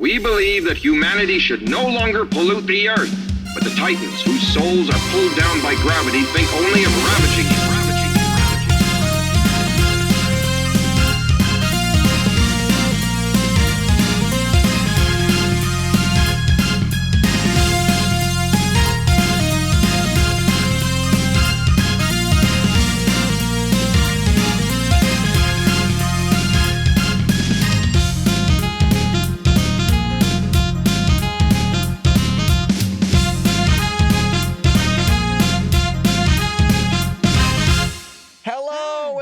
We believe that humanity should no longer pollute the earth, but the titans whose souls are pulled down by gravity think only of ravaging it.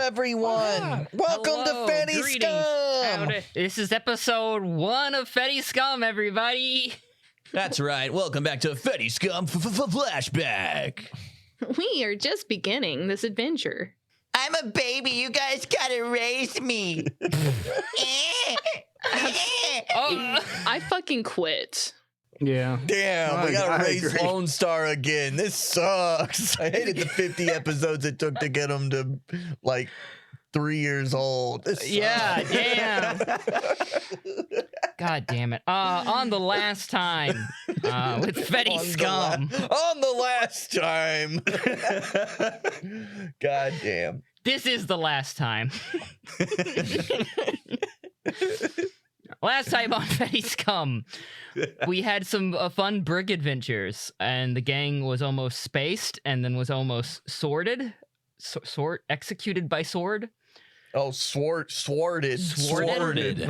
Everyone, welcome to Feddie Scum. This is episode 1 of Feddie Scum, everybody. That's right. Welcome back to Feddie Scum Flashback. We are just beginning this adventure. I'm a baby. You guys gotta raise me. I fucking quit. Yeah. Damn, we gotta raise agree. Lone Star again. This sucks. I hated the 50 episodes it took to get him to like 3 years old. This Yeah, damn. God damn it. On the last time with Feddie Scum. On the last time. God damn. This is the last time. Last time on Feddie Scum, we had some fun brig adventures, and the gang was almost spaced, and then was almost sworded. Executed by sword. Oh, sworded. Sworded.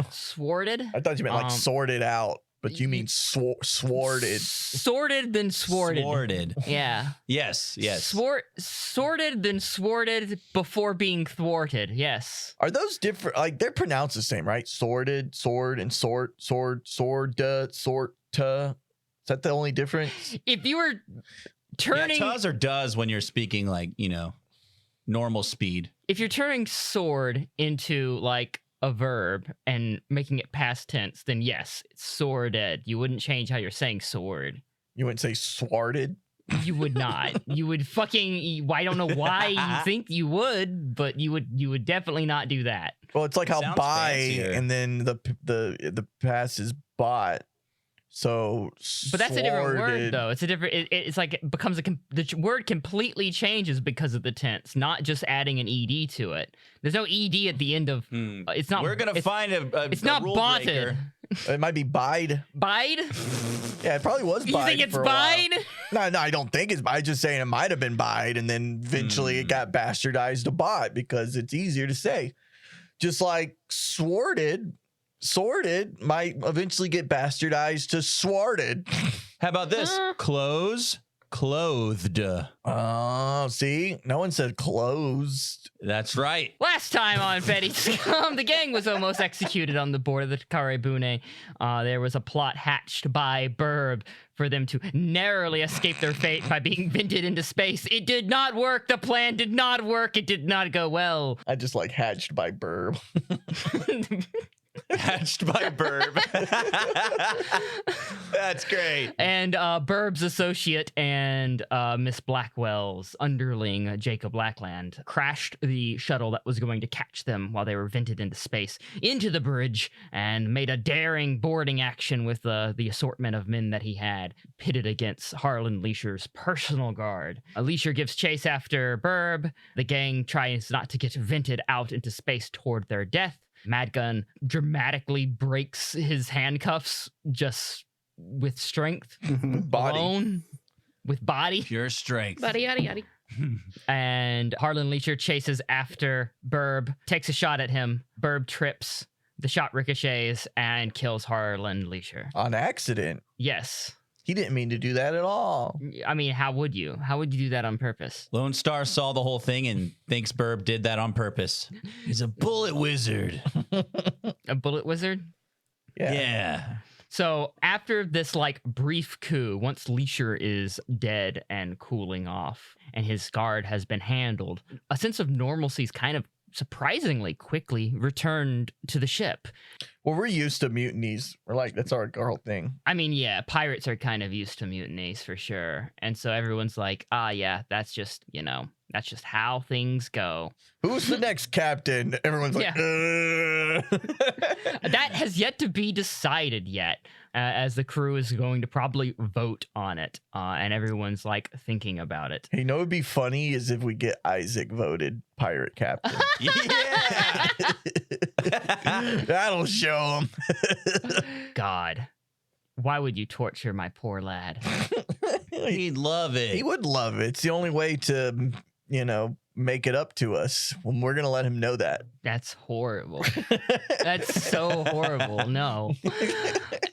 I thought you meant like sorted out, but you mean sworded. Sorted, then sworded. Sworded. Yeah. Yes. Sorted, then sworded before being thwarted. Yes. Are those different? Like they're pronounced the same, right? Sorted, sword, and sword. Is that the only difference? If you were turning, does or does when you're speaking like, normal speed. if you're turning sword into like a verb and making it past tense, then yes, it's sworded. You wouldn't change how you're saying sword. You wouldn't say sworded? You would not. You would fucking. I don't know why you think you would, but you would definitely not do that. Well, it's like how Sounds buy fancier. and then the past is bought. So, But that's a different word, sworded- though. It's a different. It's like it becomes the word completely changes because of the tense, not just adding an ed to it. There's no ed at the end of. It's not. We're gonna find a It's not rule botted. breaker. It might be bide. Bide? Yeah, it probably was You bide. think it's for a while. bide? No, I don't think it's bide. Just saying it might have been bide, and then eventually it got bastardized to bot because it's easier to say. Just like sworded might eventually get bastardized to swarded. How about this? Clothed. Oh, see? No one said closed. That's right. Last time on Feddie Scum, the gang was almost executed on the board of the Karebune. There was a plot hatched by Burb for them to narrowly escape their fate by being vented into space. It did not work. The plan did not work. It did not go well. I just like hatched by burb. Hatched by Burb. That's great. And Burb's associate and Miss Blackwell's underling, Jacob Blackland, crashed the shuttle that was going to catch them while they were vented into space into the bridge and made a daring boarding action with the assortment of men that he had pitted against Harlan Leisher's personal guard. Leisher gives chase after Burb. The gang tries not to get vented out into space toward their death. Madgun dramatically breaks his handcuffs just with strength Body. alone, with body. Pure strength. Yada yada yada. And Harlan Leisher chases after Burb, takes a shot at him. Burb trips, the shot ricochets, and kills Harlan Leisher. On accident. Yes. He didn't mean to do that at all. I mean, how would you? How would you do that on purpose? Lone Star saw the whole thing and thinks Burb did that on purpose. He's a bullet wizard. A bullet wizard? Yeah. So after this like brief coup, once Leisher is dead and cooling off and his guard has been handled, a sense of normalcy is kind of surprisingly quickly returned to the ship. Well, we're used to mutinies. We're like, that's our whole thing. I mean, yeah, pirates are kind of used to mutinies for sure. And so everyone's like, yeah, that's just, That's just how things go. Who's the next captain? Everyone's like, That has yet to be decided yet, as the crew is going to probably vote on it, and everyone's like thinking about it. Hey, you know what would be funny is if we get Isaac voted pirate captain. Yeah. That'll show him. God, why would you torture my poor lad? He'd love it. He would love it. It's the only way to, make it up to us. When we're going to let him know that. That's horrible. That's so horrible. No.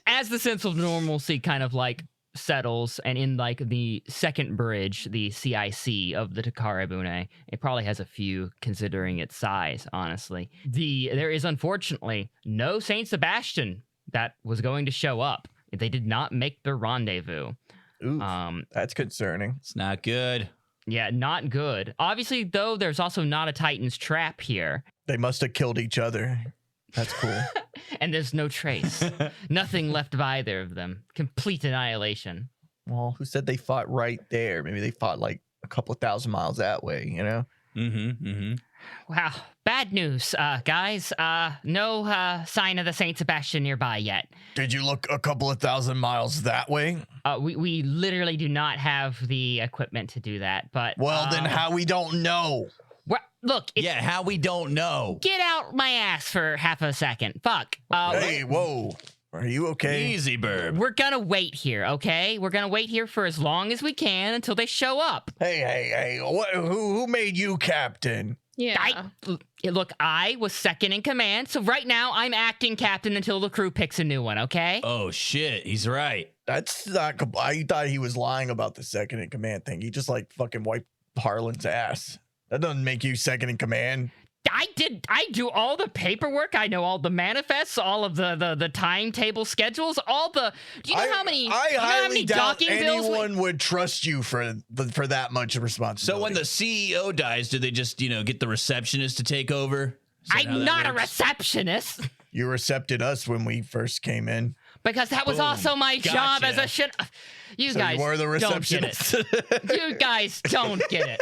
As the sense of normalcy kind of like settles, and in like the second bridge, the CIC of the Takarabune, it probably has a few considering its size, honestly. There is unfortunately no Saint Sebastian that was going to show up. They did not make the rendezvous. Ooh, that's concerning. It's not good. Yeah, not good. Obviously, though, there's also not a Titan's trap here. They must have killed each other. That's cool. And there's no trace. Nothing left of either of them. Complete annihilation. Well, who said they fought right there? Maybe they fought like a couple of thousand miles that way, Wow. Bad news, guys. No sign of the Saint Sebastian nearby yet. Did you look a couple of thousand miles that way? We literally do not have the equipment to do that, but... Well, then how we don't know? Look, How we don't know. Get out my ass for half a second. Fuck. Hey, whoa. Are you okay? Easy, Burb. We're gonna wait here, okay? We're gonna wait here for as long as we can until they show up. Hey. Who made you captain? Yeah. Look, I was second in command, so right now I'm acting captain until the crew picks a new one, okay? Oh, shit. He's right. That's not... I thought he was lying about the second in command thing. He just like fucking wiped Harlan's ass. That doesn't make you second in command. I do all the paperwork. I know all the manifests, all of the timetable schedules, all the... Do you know how many... I highly doubt docking bills anyone would trust you for that much responsibility. So when the CEO dies, do they just, get the receptionist to take over? I'm not a receptionist. You accepted us when we first came in. Because that was Boom. also my job as a shit... You So guys you were the don't get receptionist. it. You guys don't get it.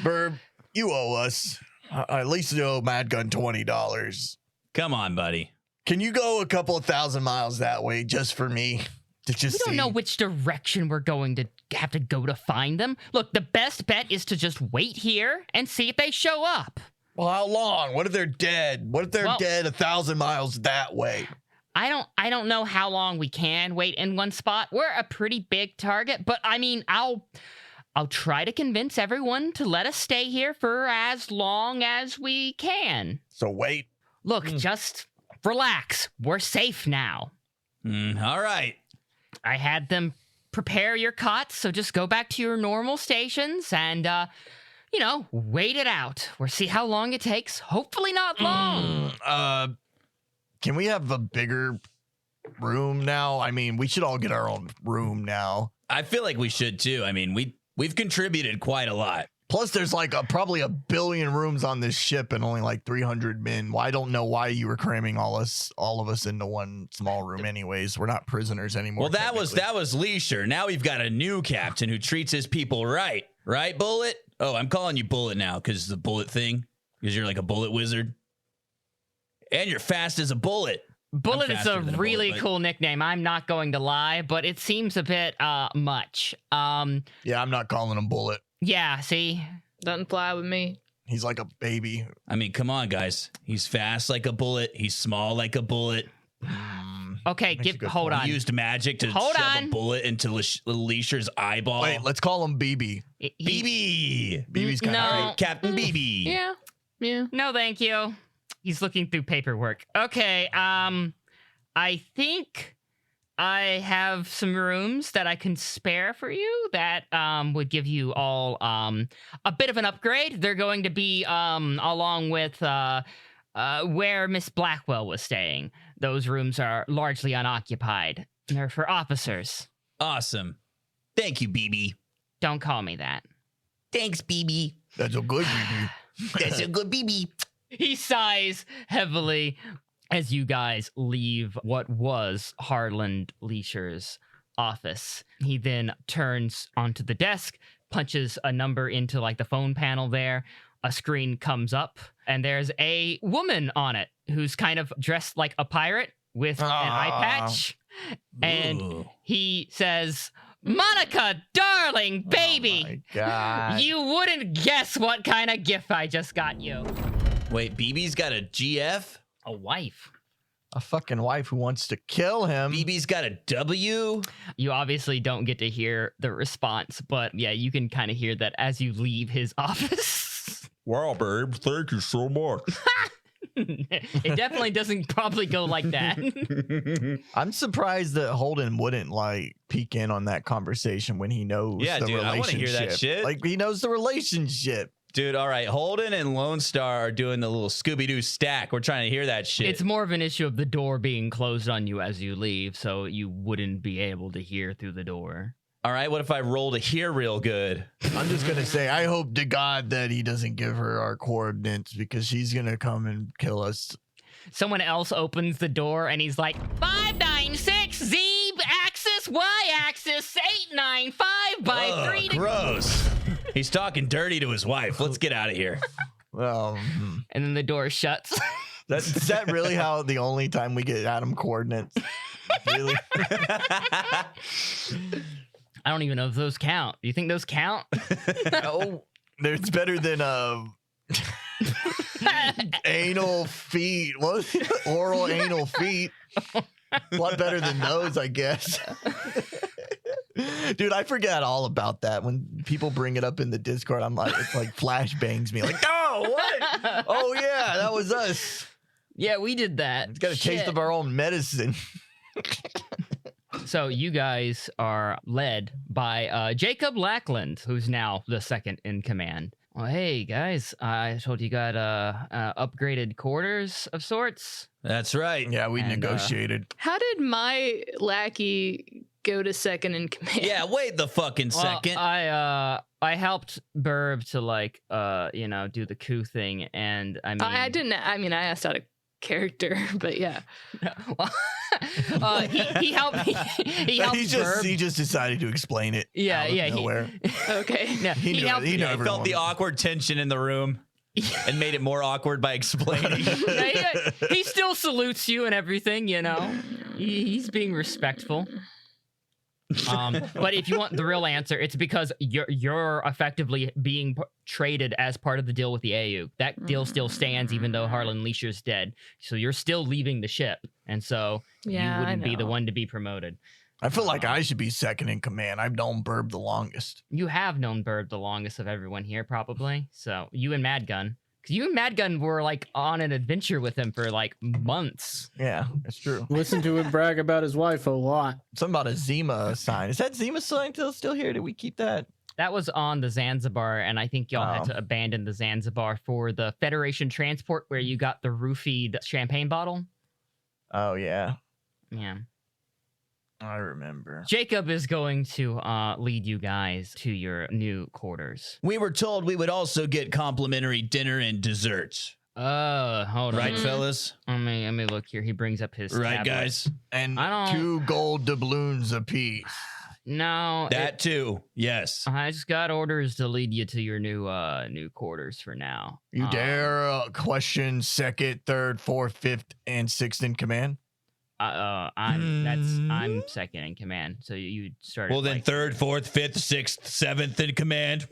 Burb, you owe us. At least you owe Mad Gun $20. Come on, buddy. Can you go a couple of thousand miles that way just for me to just We don't see? know which direction we're going to have to go to find them. Look, the best bet is to just wait here and see if they show up. Well, how long? What if they're dead? What if they're dead 1,000 miles that way? I don't know how long we can wait in one spot. We're a pretty big target, but I mean, I'll try to convince everyone to let us stay here for as long as we can. So wait. Look, just relax. We're safe now. All right. I had them prepare your cots, so just go back to your normal stations and, wait it out. We'll see how long it takes. Hopefully not long. Can we have a bigger room now? I mean, we should all get our own room now. I feel like we should, too. I mean, we've contributed quite a lot. Plus, there's like probably 1 billion rooms on this ship and only like 300 men. Well, I don't know why you were cramming all of us into one small room. Anyways, we're not prisoners anymore. Well, that was Leisure. Now we've got a new captain who treats his people right. Right, Bullet? Oh, I'm calling you Bullet now because the bullet thing. Because you're like a bullet wizard. And you're fast as a bullet. Bullet is faster a than a really bullet, cool nickname. I'm not going to lie, but it seems a bit much. Yeah, I'm not calling him Bullet. Yeah, see? Doesn't fly with me. He's like a baby. I mean, come on, guys. He's fast like a bullet. He's small like a bullet. Okay, hold on. He used magic to Hold shove on. a bullet into Leissure's eyeball. Wait, let's call him BB. BB. BB's kind No. of All right, Captain BB. Yeah. No, thank you. He's looking through paperwork. Okay, I think I have some rooms that I can spare for you that would give you all a bit of an upgrade. They're going to be along with where Miss Blackwell was staying. Those rooms are largely unoccupied. They're for officers. Awesome. Thank you, BB. Don't call me that. Thanks, BB. That's a good BB. That's a good BB. He sighs heavily as you guys leave what was Harland Leisure's office. He then turns onto the desk, punches a number into like the phone panel there. A screen comes up, and there's a woman on it who's kind of dressed like a pirate with an eye patch. And Ooh. he says, Monica, darling, baby, Oh my God. you wouldn't guess what kind of gift I just got you. Wait, BB's got a GF? A wife. A fucking wife who wants to kill him. BB's got a W? You obviously don't get to hear the response, but yeah, you can kind of hear that as you leave his office. Wow, babe, thank you so much. It definitely doesn't probably go like that. I'm surprised that Holden wouldn't like peek in on that conversation when he knows Yeah, the dude, I relationship. wanna hear that shit. Like he knows the relationship. Dude, all right, Holden and Lone Star are doing the little Scooby-Doo stack. We're trying to hear that shit. It's more of an issue of the door being closed on you as you leave, so you wouldn't be able to hear through the door. All right, what if I roll to hear real good? I'm just gonna say, I hope to God that he doesn't give her our coordinates because she's gonna come and kill us. Someone else opens the door and he's like, 596 Z axis, Y axis, 895 by Ugh, 3 gross. He's talking dirty to his wife. Let's get out of here. Well, And then the door shuts. is that really how the only time we get Adam coordinates? Really? I don't even know if those count. Do you think those count? Oh, it's better than anal feet. What was it? Oral anal feet. A lot better than those, I guess. Dude, I forgot all about that. When people bring it up in the Discord, I'm like, it's like flashbangs me. Like, oh, what? Oh, yeah, that was us. Yeah, we did that. It's got a taste Shit. of our own medicine. So you guys are led by Jacob Lackland, who's now the second in command. Well, hey, guys, I told you got upgraded quarters of sorts. That's right. Yeah, we And, negotiated. How did my lackey go to second in command? Yeah, wait the fucking second. Well, I helped Burb to like do the coup thing, and I mean I didn't. I mean, I asked out of character, but yeah. he helped. He helped Burb. He just decided to explain it. Yeah, out of yeah, he- nowhere. Okay. No, He knew helped. it. He knew I felt everyone. the awkward tension in the room and made it more awkward by explaining. Yeah, he still salutes you and everything, you know. He's being respectful. But if you want the real answer, it's because you're effectively being traded as part of the deal with the AU. That deal still stands, even though Harlan Leisher's dead. So you're still leaving the ship, and so Yeah, you wouldn't I be the know. one to be promoted. I feel like I should be second in command. I've known Burb the longest. You have known Bird the longest of everyone here, probably. So you and Madgun, because you and Madgun were like on an adventure with him for like months. Yeah, that's true. Listen to him brag about his wife a lot. Something about a Zima sign. Is that Zima sign still here? Did we keep that? That was on the Zanzibar, and I think y'all had Oh. to abandon the Zanzibar for the Federation transport where you got the roofied champagne bottle. Oh, yeah. Yeah. I remember. Jacob is going to lead you guys to your new quarters. We were told we would also get complimentary dinner and desserts. Hold on. Right, fellas? Let me look here. He brings up his Right, tablet. guys? And I don't- 2 gold doubloons apiece. No, That too. Yes. I just got orders to lead you to your new quarters for now. You dare question 2nd, 3rd, 4th, 5th, and 6th in command? I'm second in command. So you started. Well, then like, 3rd, 4th, 5th, 6th, 7th in command.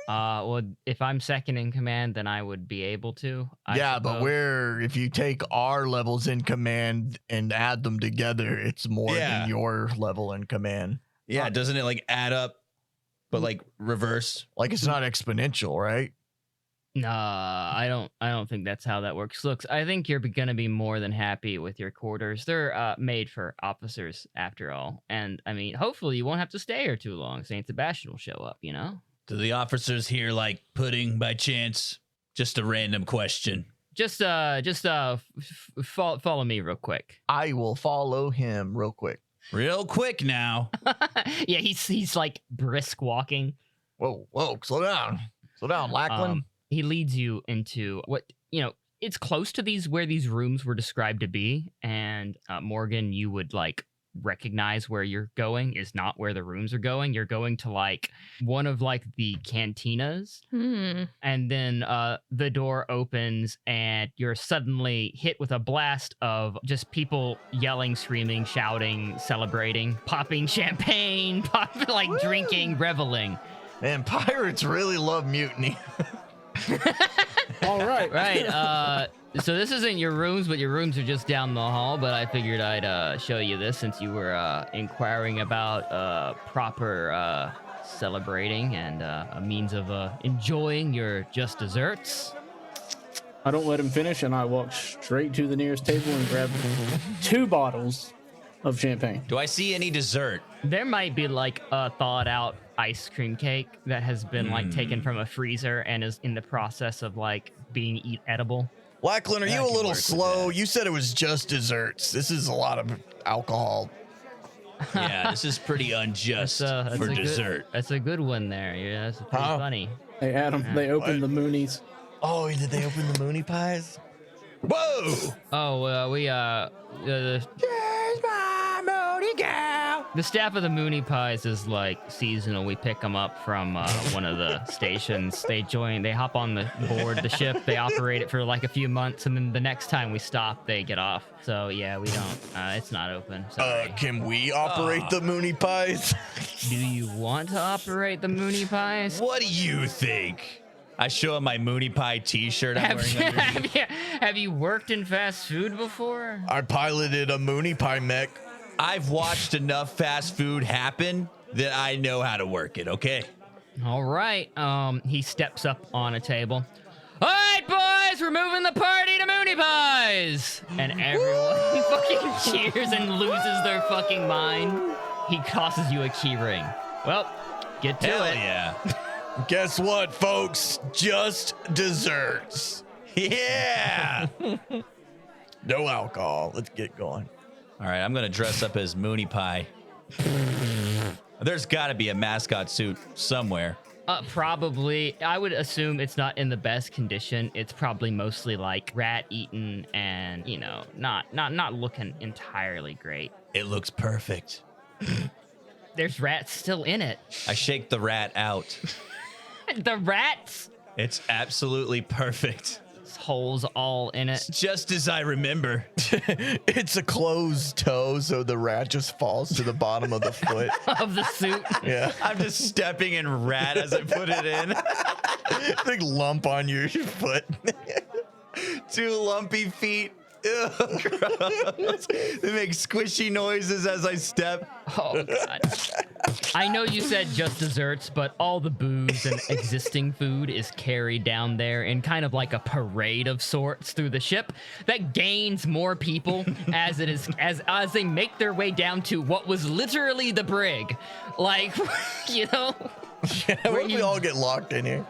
well, if I'm second in command, then I would be able to. I Yeah, but suppose. if you take our levels in command and add them together, it's more Yeah. than your level in command. Yeah, doesn't it like add up, but like reverse? Like it's not exponential, right? Nah, I don't think that's how that works. Look, I think you're gonna be more than happy with your quarters. They're made for officers after all, and I mean, hopefully you won't have to stay here too long. Saint Sebastian will show up, you know. Do the officers here like pudding by chance? Just a random question. Just follow me real quick. I will follow him real quick. Real quick now. Yeah, he's like brisk walking. Whoa, slow down. Slow down, Lackland. He leads you into what, it's close to where these rooms were described to be. And Morgan, you would like recognize where you're going is not where the rooms are going. You're going to like one of like the cantinas, and then the door opens and you're suddenly hit with a blast of just people yelling, screaming, shouting, celebrating, popping champagne, like drinking, reveling. Man, pirates really love mutiny. All right. Right. So this isn't your rooms, but your rooms are just down the hall. But I figured I'd show you this since you were inquiring about proper celebrating and a means of enjoying your just desserts. I don't let him finish, and I walk straight to the nearest table and grab 2 bottles of champagne. Do I see any dessert? There might be like a thawed out ice cream cake that has been like taken from a freezer and is in the process of like being edible. Lachlan, are I you a can little work with slow? that. You said it was just desserts. This is a lot of alcohol. Yeah, this is pretty unjust for dessert. That's a good one there. Yeah, that's pretty funny. Hey, Adam, they opened the Moonies. Oh, did they open the Moonie pies? Whoa! Oh, the staff of the Moonie Pies is like seasonal. We pick them up from one of the stations. They hop on the ship. They operate it for like a few months, and then the next time we stop, they get off. So yeah, we don't. It's not open. Sorry. Can we operate the Moonie pies? Do you want to operate the Moonie Pies? What do you think? I show him my Moonie Pie t-shirt I'm wearing underneath. Have you worked in fast food before? I piloted a Moonie pie mech. I've watched enough fast food happen that I know how to work it, okay? All right. He steps up on a table. All right, boys, we're moving the party to Moonie Pies. And everyone fucking cheers and loses their fucking mind. He tosses you a key ring. Well, get to Hell it. yeah. Guess what, folks? Just desserts. Yeah! No alcohol. Let's get going. All right, I'm going to dress up as Moonie Pie. There's got to be a mascot suit somewhere. Probably. I would assume it's not in the best condition. It's probably mostly like rat eaten and, you know, not looking entirely great. It looks perfect. There's rats still in it. I shake the rat out. The rats? It's absolutely perfect. There's holes all in it. Just as I remember. It's a closed toe, so the rat just falls to the bottom of the foot. Of the suit. Yeah. I'm just stepping in rat as I put it in. Big lump on your foot. 2 lumpy feet. Ew, gross. They make squishy noises as I step. Oh, God. I know you said just desserts, but all the booze and existing food is carried down there in kind of like a parade of sorts through the ship that gains more people as they make their way down to what was literally the brig. Like, you know... Yeah, what if we all get locked in here?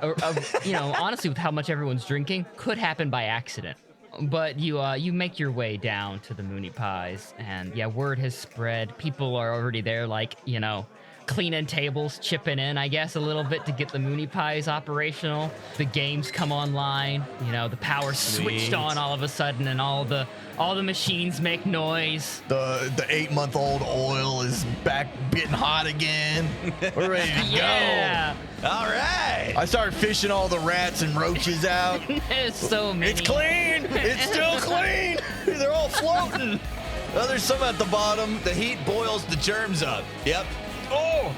You know, honestly, with how much everyone's drinking, could happen by accident. But you make your way down to the Moonie Pies, and yeah, word has spread. People are already there, like, you know, cleaning tables, chipping in, I guess, a little bit to get the Moonie Pies operational. The games come online, you know, the power switched on all of a sudden, and all the machines make noise. The 8-month-old oil is back getting hot again. We're ready to Yeah, All right. go. I started fishing all the rats and roaches out. there's so many. It's clean. It's still clean. They're all floating. Oh, there's some at the bottom. The heat boils the germs up. Yep. Oh,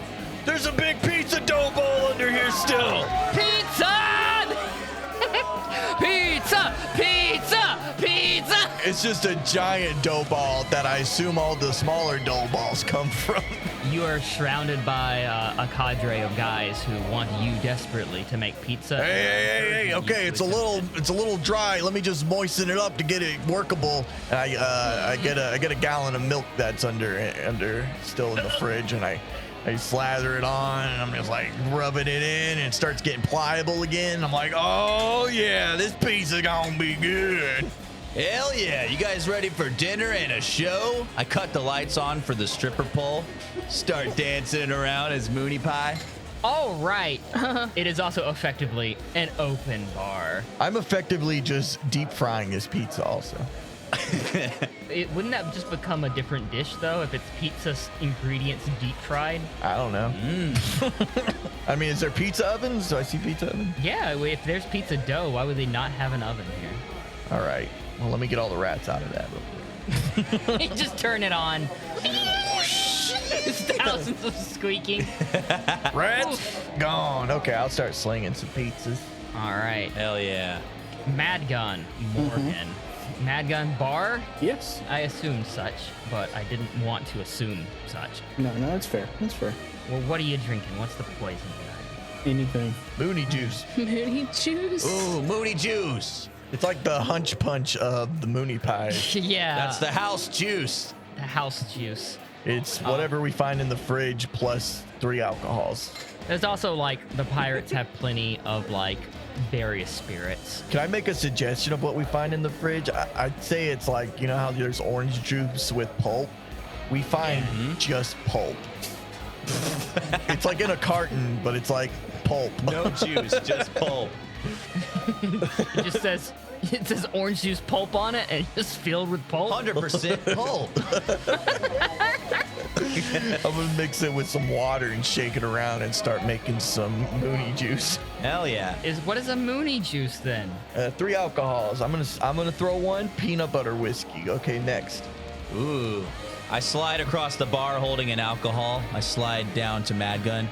there's a big pizza dough bowl under here still. Pizza! Pizza! Pizza! Pizza! It's just a giant dough ball that I assume all the smaller dough balls come from. You are surrounded by a cadre of guys who want you desperately to make pizza. Hey, okay, it's a little dry. Let me just moisten it up to get it workable. And I get a gallon of milk that's under still in the fridge, and I slather it on, and I'm just like rubbing it in, and it starts getting pliable again. I'm like, oh yeah, this pizza gonna be good. Hell yeah. You guys ready for dinner and a show? I cut the lights on for the stripper pole. Start dancing around as Moonie Pie. All right. It is also effectively an open bar. I'm effectively just deep frying this pizza also. Wouldn't that just become a different dish though if it's pizza ingredients deep fried? I don't know. I mean, is there pizza ovens? Do I see pizza ovens? Yeah, if there's pizza dough, why would they not have an oven here? All right. Well, let me get all the rats out of that real quick. You just turn it on. There's thousands of squeaking. Rats gone. Okay, I'll start slinging some pizzas. All right. Hell yeah. Mad Gun, Morgan. Mad Gun bar? Yes. I assumed such, but I didn't want to assume such. No, that's fair. That's fair. Well, what are you drinking? What's the poison tonight? Anything. Moonie juice. Mooney juice. Ooh, Mooney juice. It's like the hunch punch of the Moonie pies. Yeah. That's the house juice. the house juice. It's whatever we find in the fridge plus 3 alcohols. There's also like the pirates have plenty of like various spirits. Can I make a suggestion of what we find in the fridge? I'd say it's like, you know how there's orange juice with pulp? We find just pulp. It's like in a carton, but it's like pulp. No juice, just pulp. It says orange juice pulp on it, and it's just filled with pulp. 100% pulp. I'm gonna mix it with some water and shake it around and start making some Moonie juice. Hell yeah. What is a Moonie juice then? 3 alcohols. I'm gonna throw 1 peanut butter whiskey. Okay, next. Ooh. I slide across the bar holding an alcohol. I slide down to Mad Gun.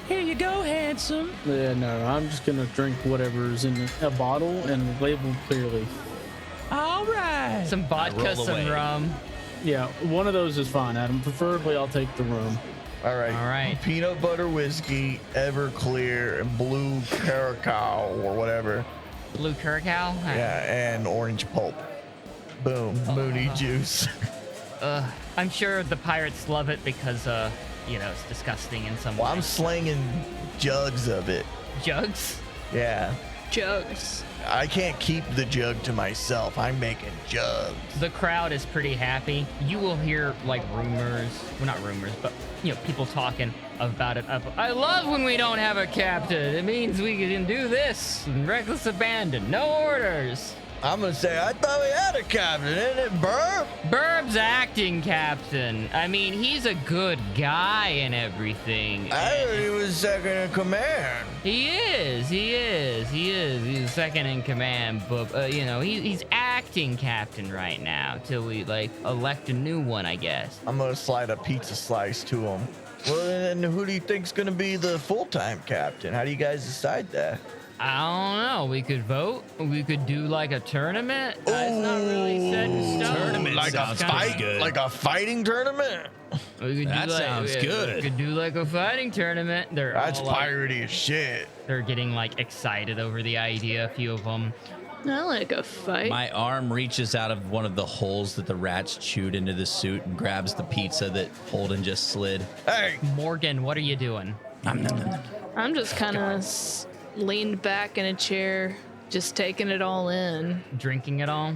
Here you go, handsome. Yeah, no, I'm just gonna drink whatever's in a bottle and labeled clearly. All right. Some vodka, roll some away. rum. Yeah, one of those is fine, Adam. Preferably, I'll take the room. All right. All right. Peanut butter whiskey, Everclear, and blue Caracal or whatever. Blue curacao. Yeah, and orange pulp. Boom. Moonie juice. I'm sure the pirates love it because it's disgusting in some Well, way. I'm slanging jugs of it. Jugs. Yeah. Jugs. I can't keep the jug to myself. I'm making jugs. The crowd is pretty happy. You will hear like rumors, well not rumors, but people talking about it. I love when we don't have a captain. It means we can do this. Reckless abandon, no orders. I'm gonna say, I thought we had a captain, isn't it, Burb? Burb's acting captain. I mean, he's a good guy and everything. I heard he was second in command. He is. He's second in command, but he's acting captain right now till we elect a new one, I guess. I'm gonna slide a pizza slice to him. Well, then who do you think's gonna be the full-time captain? How do you guys decide that? I don't know. We could vote. We could do like a tournament. It's not really set in stone. Tournament Like a sounds fight, pretty good. like a fighting tournament? We could That sounds good. We could do like a fighting tournament. That's all, piratey as shit. They're getting excited over the idea. A few of them. I like a fight. My arm reaches out of one of the holes that the rats chewed into the suit and grabs the pizza that Holden just slid. Hey, Morgan, what are you doing? I'm just kind of leaned back in a chair, just taking it all in. Drinking it all?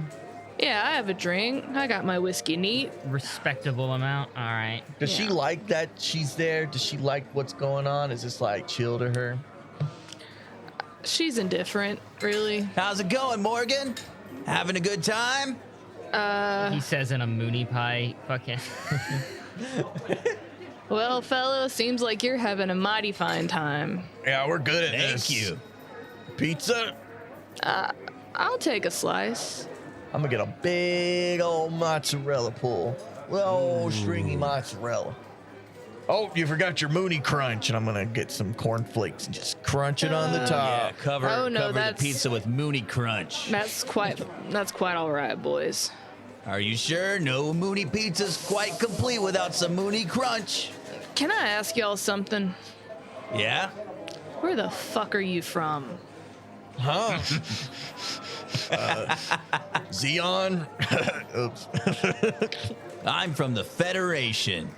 Yeah, I have a drink. I got my whiskey neat. Respectable amount. All right. does she Yeah. like that she's there? Does she like what's going on? Is this chill to her? She's indifferent, really. How's it going, Morgan? Having a good time? He says in a Moonie pie. Fucking. Well, fellow, seems like you're having a mighty fine time. Yeah, we're good at Thank this. you. Pizza? I'll take a slice. I'm gonna get a big old mozzarella pull. Little old stringy mozzarella. Oh, you forgot your Moonie crunch, and I'm gonna get some cornflakes and just crunch it on the Yeah, top. cover Oh, no, the that's- pizza with Moonie Crunch. That's quite all right, boys. Are you sure? No Moonie pizza's quite complete without some Moonie Crunch. Can I ask y'all something? Yeah? Where the fuck are you from? Huh? Xeon? Oops. I'm from the Federation.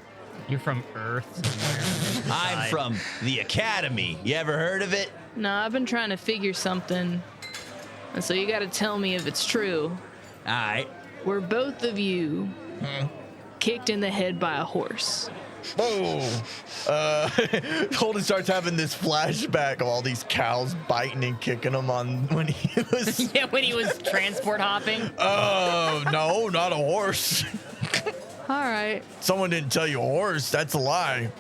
You're from Earth somewhere. I'm from the Academy. You ever heard of it? No, I've been trying to figure something. And so you gotta tell me if it's true. All right. Were both of you kicked in the head by a horse. Whoa. Holden starts having this flashback of all these cows biting and kicking him on when he was. Yeah, when he was transport hopping. Oh, no, not a horse. All right. Someone didn't tell you a horse. That's a lie.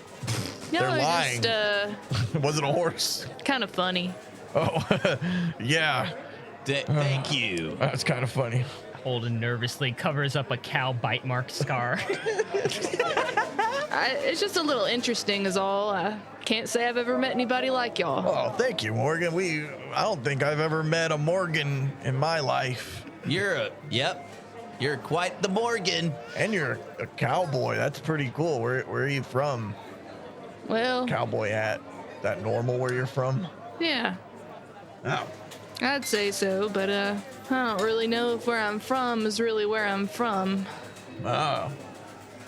No, They're lying. just It wasn't a horse. kind of funny. Oh, yeah. Thank you. That's kind of funny. Holden nervously covers up a cow bite mark scar. It's just a little interesting is all. I can't say I've ever met anybody like y'all. Oh, thank you, Morgan. I don't think I've ever met a Morgan in my life. You're quite the Morgan. And you're a cowboy. That's pretty cool. Where are you from? Well, Cowboy hat. That normal where you're from? yeah, Oh. I'd say so, but I don't really know if where I'm from is really where I'm from. Oh.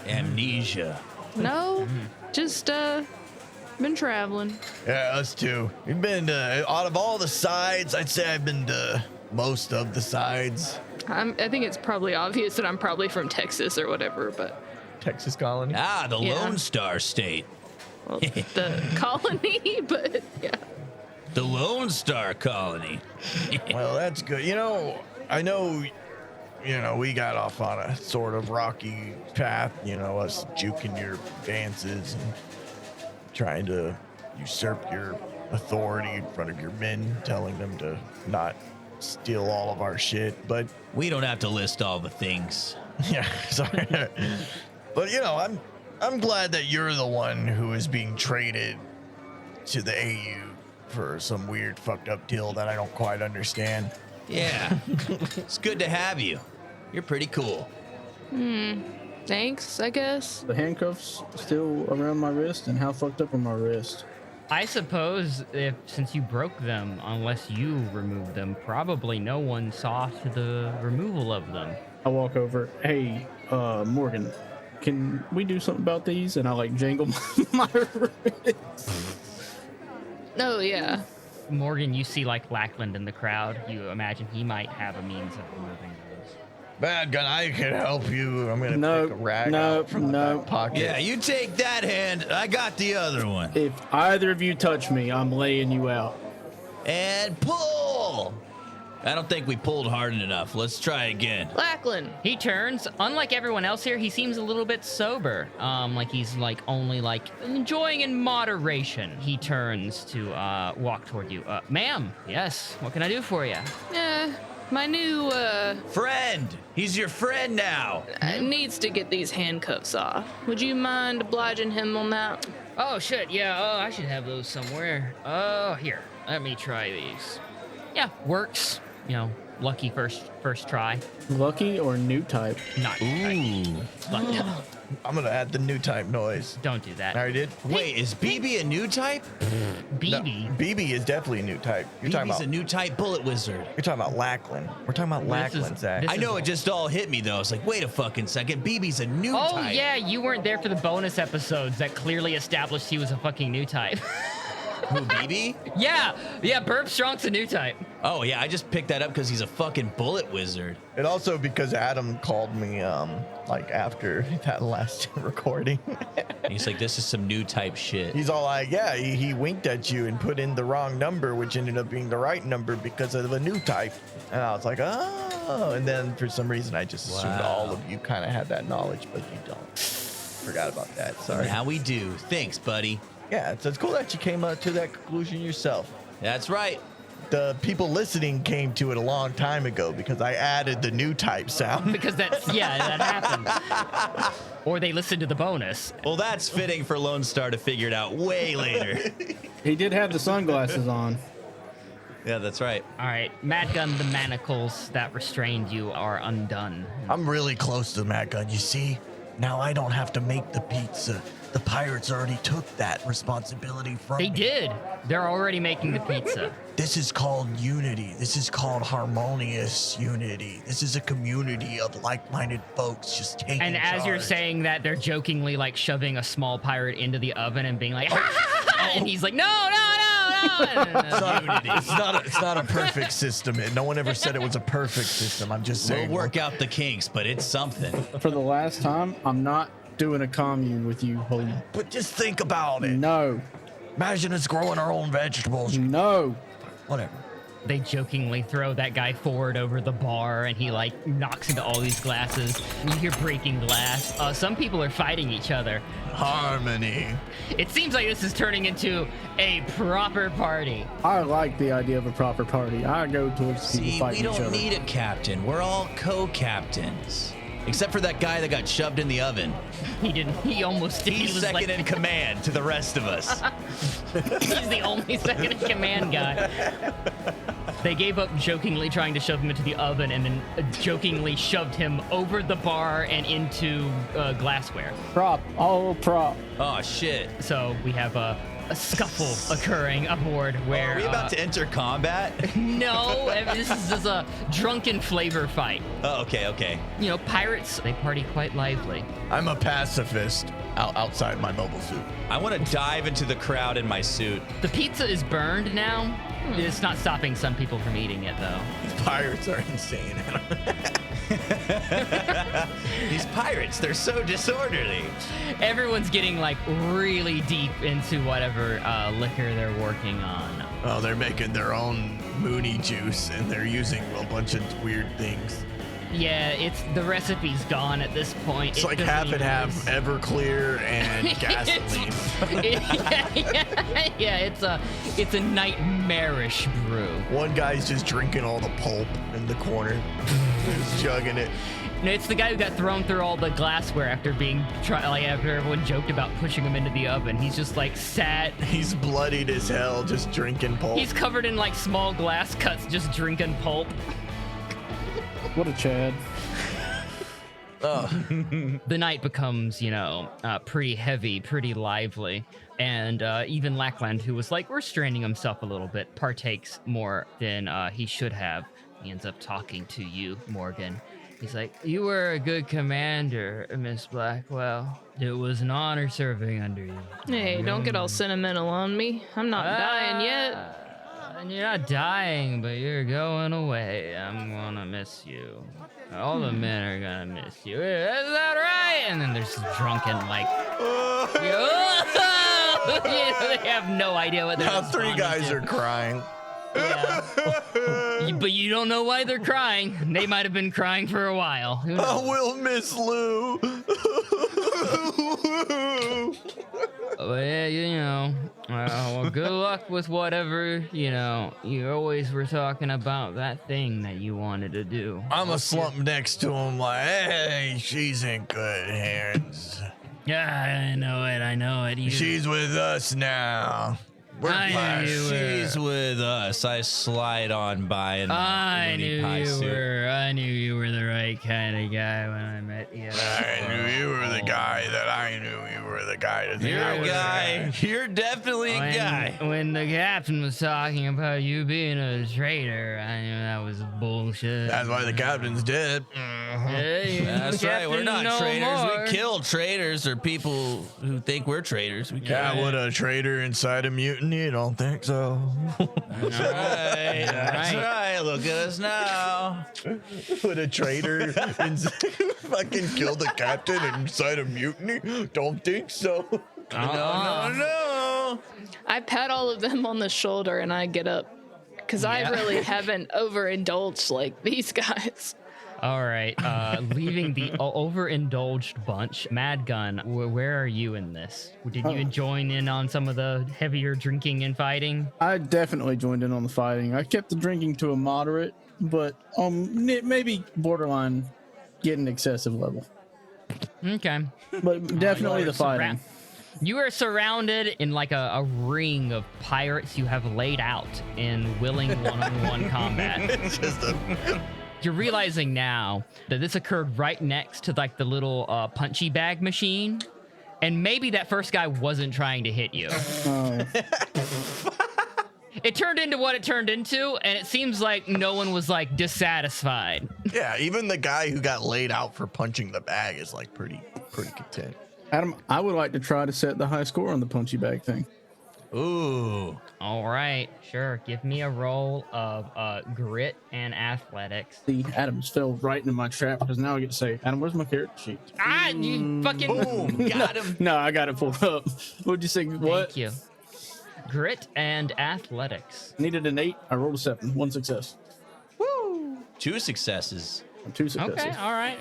Amnesia. No, just been traveling. Yeah, us too. We've been to, out of all the sides, I'd say I've been to most of the sides. I think it's probably obvious that I'm probably from Texas or whatever, but Texas colony. Ah, the Yeah. Lone Star State. well, the colony, but yeah. The Lone Star Colony. Well, that's good. I know, we got off on a sort of rocky path, us juking your dances and trying to usurp your authority in front of your men, telling them to not steal all of our shit. But We don't have to list all the things. yeah, sorry. But I'm glad that you're the one who is being traded to the AU for some weird fucked up deal that I don't quite understand. Yeah. It's good to have you. You're pretty cool. Thanks, I guess. The handcuffs still around my wrist, and how fucked up are my wrist? I suppose since you broke them, unless you removed them, probably no one saw to the removal of them. I walk over. Hey, Morgan, can we do something about these? And I jangle my wrist. Oh yeah. Morgan, you see Lackland in the crowd. You imagine he might have a means of removing those. Bad gun, I can help you. I'm gonna No, pick a rag no, out from the no. back pocket. Yeah, you take that hand. I got the other one. If either of you touch me, I'm laying you out. And pull. I don't think we pulled hard enough. Let's try again. Lackland. He turns. Unlike everyone else here, he seems a little bit sober. He's only enjoying in moderation. He turns to walk toward you. Ma'am, yes. What can I do for you? My new Friend. He's your friend now. needs to get these handcuffs off. Would you mind obliging him on that? Oh shit, yeah. Oh, I should have those somewhere. Oh, here. Let me try these. Yeah, works. Lucky first try. Lucky or new type? Not lucky. I'm gonna add the new type noise. Don't do I that. already did. Wait, is BB a new type? BB. BB is definitely a new type. You're talking BB's about a new type bullet wizard. you're talking about Lackland. We're talking about This is- Lackland, Zach. this I know it just all hit me though. I was like, wait a fucking second. BB's a new Oh type. yeah, you weren't there for the bonus episodes that clearly established he was a fucking new type. Who, BB? yeah, Burp Strong's a new type. Oh yeah, I just picked that up because he's a fucking bullet wizard. And also because Adam called me after that last recording. And he's like, this is some new type shit. He's all like, yeah, he winked at you and put in the wrong number, which ended up being the right number because of a new type. And I was like, oh. And then for some reason, I just assumed Wow. all of you kind of had that knowledge, but you don't. Forgot about that. Sorry. Now we do. Thanks, buddy. Yeah, so it's cool that you came to that conclusion yourself. That's right. The people listening came to it a long time ago because I added the new type sound. Because that happens. Or they listened to the bonus. Well, that's fitting for Lone Star to figure it out way later. He did have the sunglasses on. Yeah, that's right. All right, Madgun, the manacles that restrained you are undone. I'm really close to the Mad Gun. You see, now I don't have to make the pizza. The pirates already took that responsibility from They me. did. They're already making the pizza. This is called unity. This is called harmonious unity. This is a community of like-minded folks just taking And as you're charge. saying that, they're jokingly shoving a small pirate into the oven and being like, and he's like, no. It's not a perfect system. No one ever said it was a perfect system. I'm just saying. We'll work out the kinks, but it's something. For the last time, I'm not doing a commune with you, homie. But just think about it. No. Imagine us growing our own vegetables. No. Whatever. They jokingly throw that guy forward over the bar, and he like knocks into all these glasses. You hear breaking glass. Some people are fighting each other. Harmony. It seems like this is turning into a proper party. I like the idea of a proper party. I go towards people See, fighting we each don't other. need a captain. We're all co-captains. Except for that guy that got shoved in the oven. He didn't. He almost did. He's He was second like, in command to the rest of us. he's the only second in command guy. They gave up jokingly trying to shove him into the oven, and then jokingly shoved him over the bar and into glassware. Prop. All prop. Oh, shit. So we have a scuffle occurring aboard where Are we about to enter combat? no, this is just a drunken flavor fight. Oh, okay. You know, pirates, they party quite lively. I'm a pacifist outside my mobile suit. I want to dive into the crowd in my suit. The pizza is burned now. It's not stopping some people from eating it, though. These pirates are insane. These pirates, they're so disorderly. Everyone's getting like really deep into whatever liquor they're working on. Oh, they're making their own Moonie juice, and they're using a bunch of weird things. Yeah, it's the recipe's gone at this point. It's like half and half Everclear and gasoline. It's a nightmarish brew. One guy's just drinking all the pulp in the corner, just chugging it. No, it's the guy who got thrown through all the glassware after after everyone joked about pushing him into the oven. He's just like sat. He's bloodied as hell, just drinking pulp. He's covered in like small glass cuts, just drinking pulp. What a Chad. The night becomes, pretty heavy, pretty lively. And even Lackland, who was like restraining himself a little bit, partakes more than he should have. He ends up talking to you, Morgan. He's like, "You were a good commander, Miss Blackwell. It was an honor serving under you." Hey, don't get all sentimental on me. I'm not dying yet. And you're not dying, but you're going away. I'm gonna miss you. All the men are gonna miss you. Is that right? And then there's drunken, like, they have no idea what they're Now 3 guys are crying. Yeah. But you don't know why they're crying. They might have been crying for a while. Who knows? I will miss Lou. But yeah, well, good luck with whatever, you always were talking about that thing that you wanted to do. I'm a slump next to him like, hey, she's in good hands. Yeah, I know it. She's with us now. She's with us. I slide on by in my Moonie pie suit. I knew you were the right kind of guy when I met you. I knew you were the guy that I knew you were the guy. You're a guy. You're definitely a guy. When the captain was talking about you being a traitor, I knew that was bullshit. That's why the captain's dead. Hey, That's right. We're not no traitors. more. We kill traitors or people who think we're traitors. We kill. Yeah, would a traitor inside a mutiny? You don't think so? That's right. That's right. Look at us now. Would a traitor fucking kill the captain inside a mutiny? Don't think so. No. I pat all of them on the shoulder and I get up. Because I really haven't overindulged like these guys. All right, leaving the overindulged bunch, Mad Gun, where are you in this? Did you join in on some of the heavier drinking and fighting? I definitely joined in on the fighting. I kept the drinking to a moderate, but maybe borderline getting excessive level. Okay. But definitely the fighting. You are surrounded in like a ring of pirates you have laid out in willing one-on-one combat. It's just You're realizing now that this occurred right next to like the little punchy bag machine, and maybe that first guy wasn't trying to hit you. It turned into what it turned into, and it seems like no one was like dissatisfied. Yeah, even the guy who got laid out for punching the bag is like pretty content. Adam, I would like to try to set the high score on the punchy bag thing. Ooh. All right, sure. Give me a roll of grit and athletics. See, Adam's fell right into my trap because now I get to say, Adam, where's my character sheet? Ah, you fucking. Boom. Got him. No, I got it pulled up. What'd you say? What? Thank you. Grit and athletics. Needed an 8. I rolled a 7. 1 success. 2 successes. 2 successes. Okay, all right.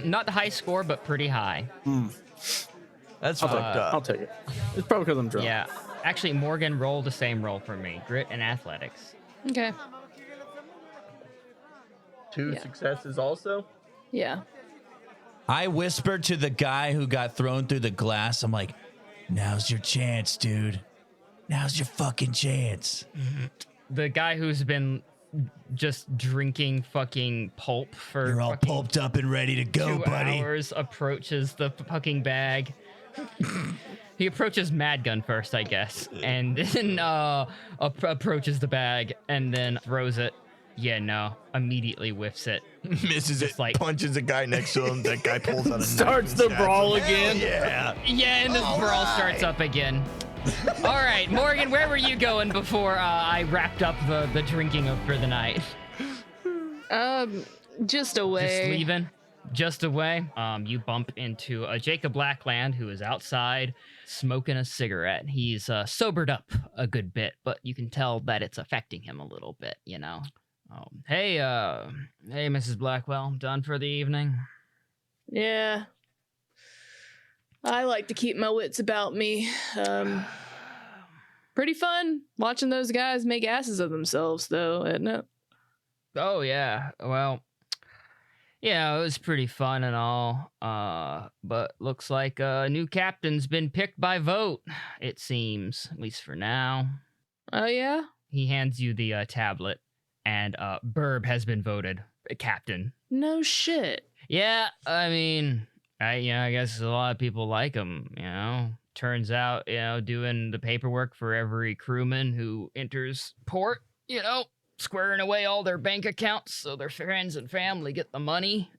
Not the high score, but pretty high. That's fucked up. I'll take it. It's probably because I'm drunk. Yeah. Actually, Morgan rolled the same roll for me. Grit and athletics. Okay. 2 Yeah. successes also. Yeah. I whispered to the guy who got thrown through the glass. I'm like, now's your chance, dude. Now's your fucking chance. The guy who's been just drinking fucking pulp for You're all fucking pulped up and ready to go, 2 buddy. hours approaches the fucking bag. He approaches Madgun first, I guess, and then approaches the bag and then throws it. Yeah, no, immediately whiffs it. Misses Just it, like- punches a guy next to him. That guy pulls out a knife Starts and the stabs brawl him. again. Yeah. Yeah, and the brawl starts up again. All right, Morgan, where were you going before I wrapped up the drinking for the night? Just away. Just leaving? Just away? You bump into Jacob Blackland, who is outside smoking a cigarette. He's sobered up a good bit, but you can tell that it's affecting him a little bit, you know? Hey, Mrs. Blackwell, done for the evening? Yeah. I like to keep my wits about me. Pretty fun watching those guys make asses of themselves, though, isn't it? Oh, yeah. Well, yeah, it was pretty fun and all. But looks like a new captain's been picked by vote, it seems, at least for now. Oh, yeah? He hands you the tablet, and Burb has been voted captain. No shit. Yeah, I mean, I guess a lot of people like him, you know? Turns out, doing the paperwork for every crewman who enters port, squaring away all their bank accounts so their friends and family get the money,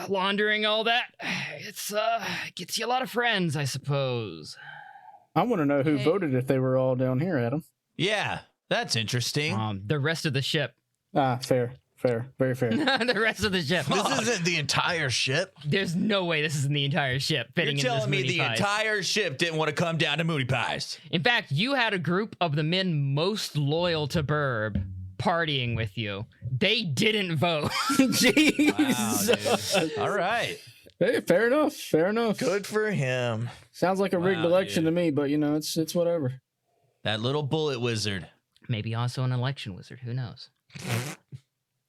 laundering all that. It's gets you a lot of friends, I suppose. I want to know who Hey. voted if they were all down here, Adam. Yeah, that's interesting. The rest of the ship. Fair. Very fair. The rest of the ship. This isn't the entire ship. There's no way this isn't the entire ship You're fitting into this telling me Mooney the Pies. entire ship didn't want to come down to Mooney Pies. In fact, you had a group of the men most loyal to Burb partying with you. They didn't vote. Jeez. All right. Hey, fair enough. Good for him. Sounds like a rigged Wow, election dude. to me, but it's whatever. That little bullet wizard. Maybe also an election wizard. Who knows?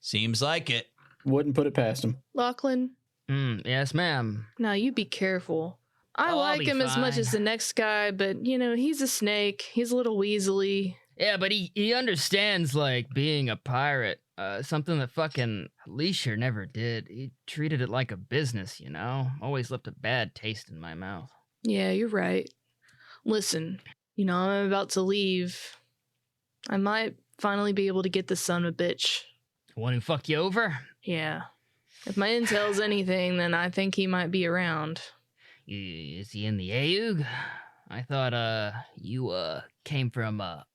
Seems like it. Wouldn't put it past him. Lachlan, Yes, ma'am. now you be careful. I Oh, I'll like be him as much fine. as the next guy, but, he's a snake. He's a little weaselly. Yeah, but he understands, like, being a pirate. Something that fucking Leisure never did. He treated it like a business, Always left a bad taste in my mouth. Yeah, you're right. Listen, I'm about to leave. I might finally be able to get the son of a bitch. One who fucked you over? Yeah. If my intel's anything, then I think he might be around. Is he in the AUG? I thought, you, came from, that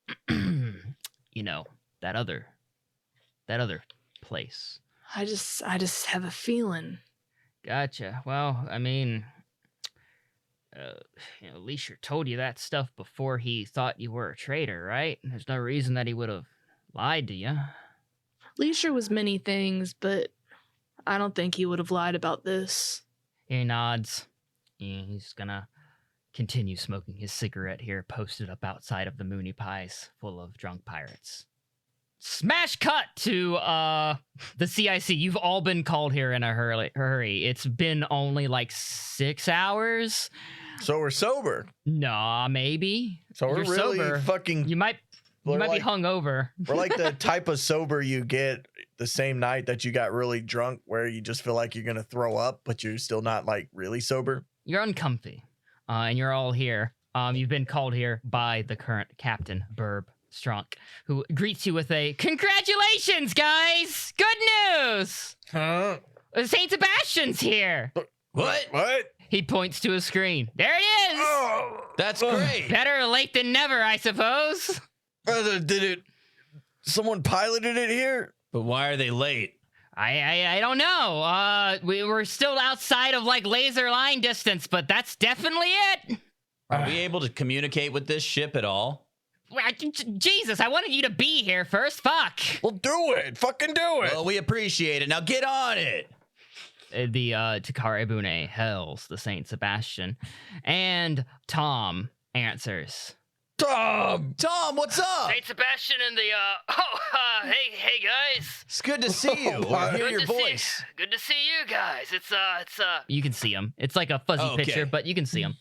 other place. I just have a feeling. Gotcha. Well, I mean, Leisure told you that stuff before he thought you were a traitor, right? There's no reason that he would have lied to you. Leisure was many things, but I don't think he would have lied about this. He nods. Yeah, he's gonna continue smoking his cigarette here, posted up outside of the Mooney Pies, full of drunk pirates. Smash cut to the CIC. You've all been called here in a hurry. It's been only like 6 hours. So we're sober. Nah, maybe. So we're You're really sober. fucking. You might We're be like- hungover. We're like the type of sober you get the same night that you got really drunk, where you just feel like you're gonna throw up, but you're still not like really sober. You're uncomfy, and you're all here. You've been called here by the current captain, Burb Strunk, who greets you with a "Congratulations, guys! Good news! Huh? Saint Sebastian's here." What? What? He points to a screen. There it is. Oh, That's great. Better late than never, I suppose. Someone piloted it here? But why are they late? I don't know. We were still outside of like laser line distance, but that's definitely it. Are we able to communicate with this ship at all? Jesus, I wanted you to be here first. Fuck. Well, do it. Fucking do it. Well, we appreciate it. Now get on it. The Takare Bune hails the Saint Sebastian, and Tom answers. Tom, what's up? Saint Sebastian and the hey guys. It's good to see you. Oh, Hear Good your to voice. Good to see you guys. It's You can see him. It's like a fuzzy Okay. picture, but you can see him.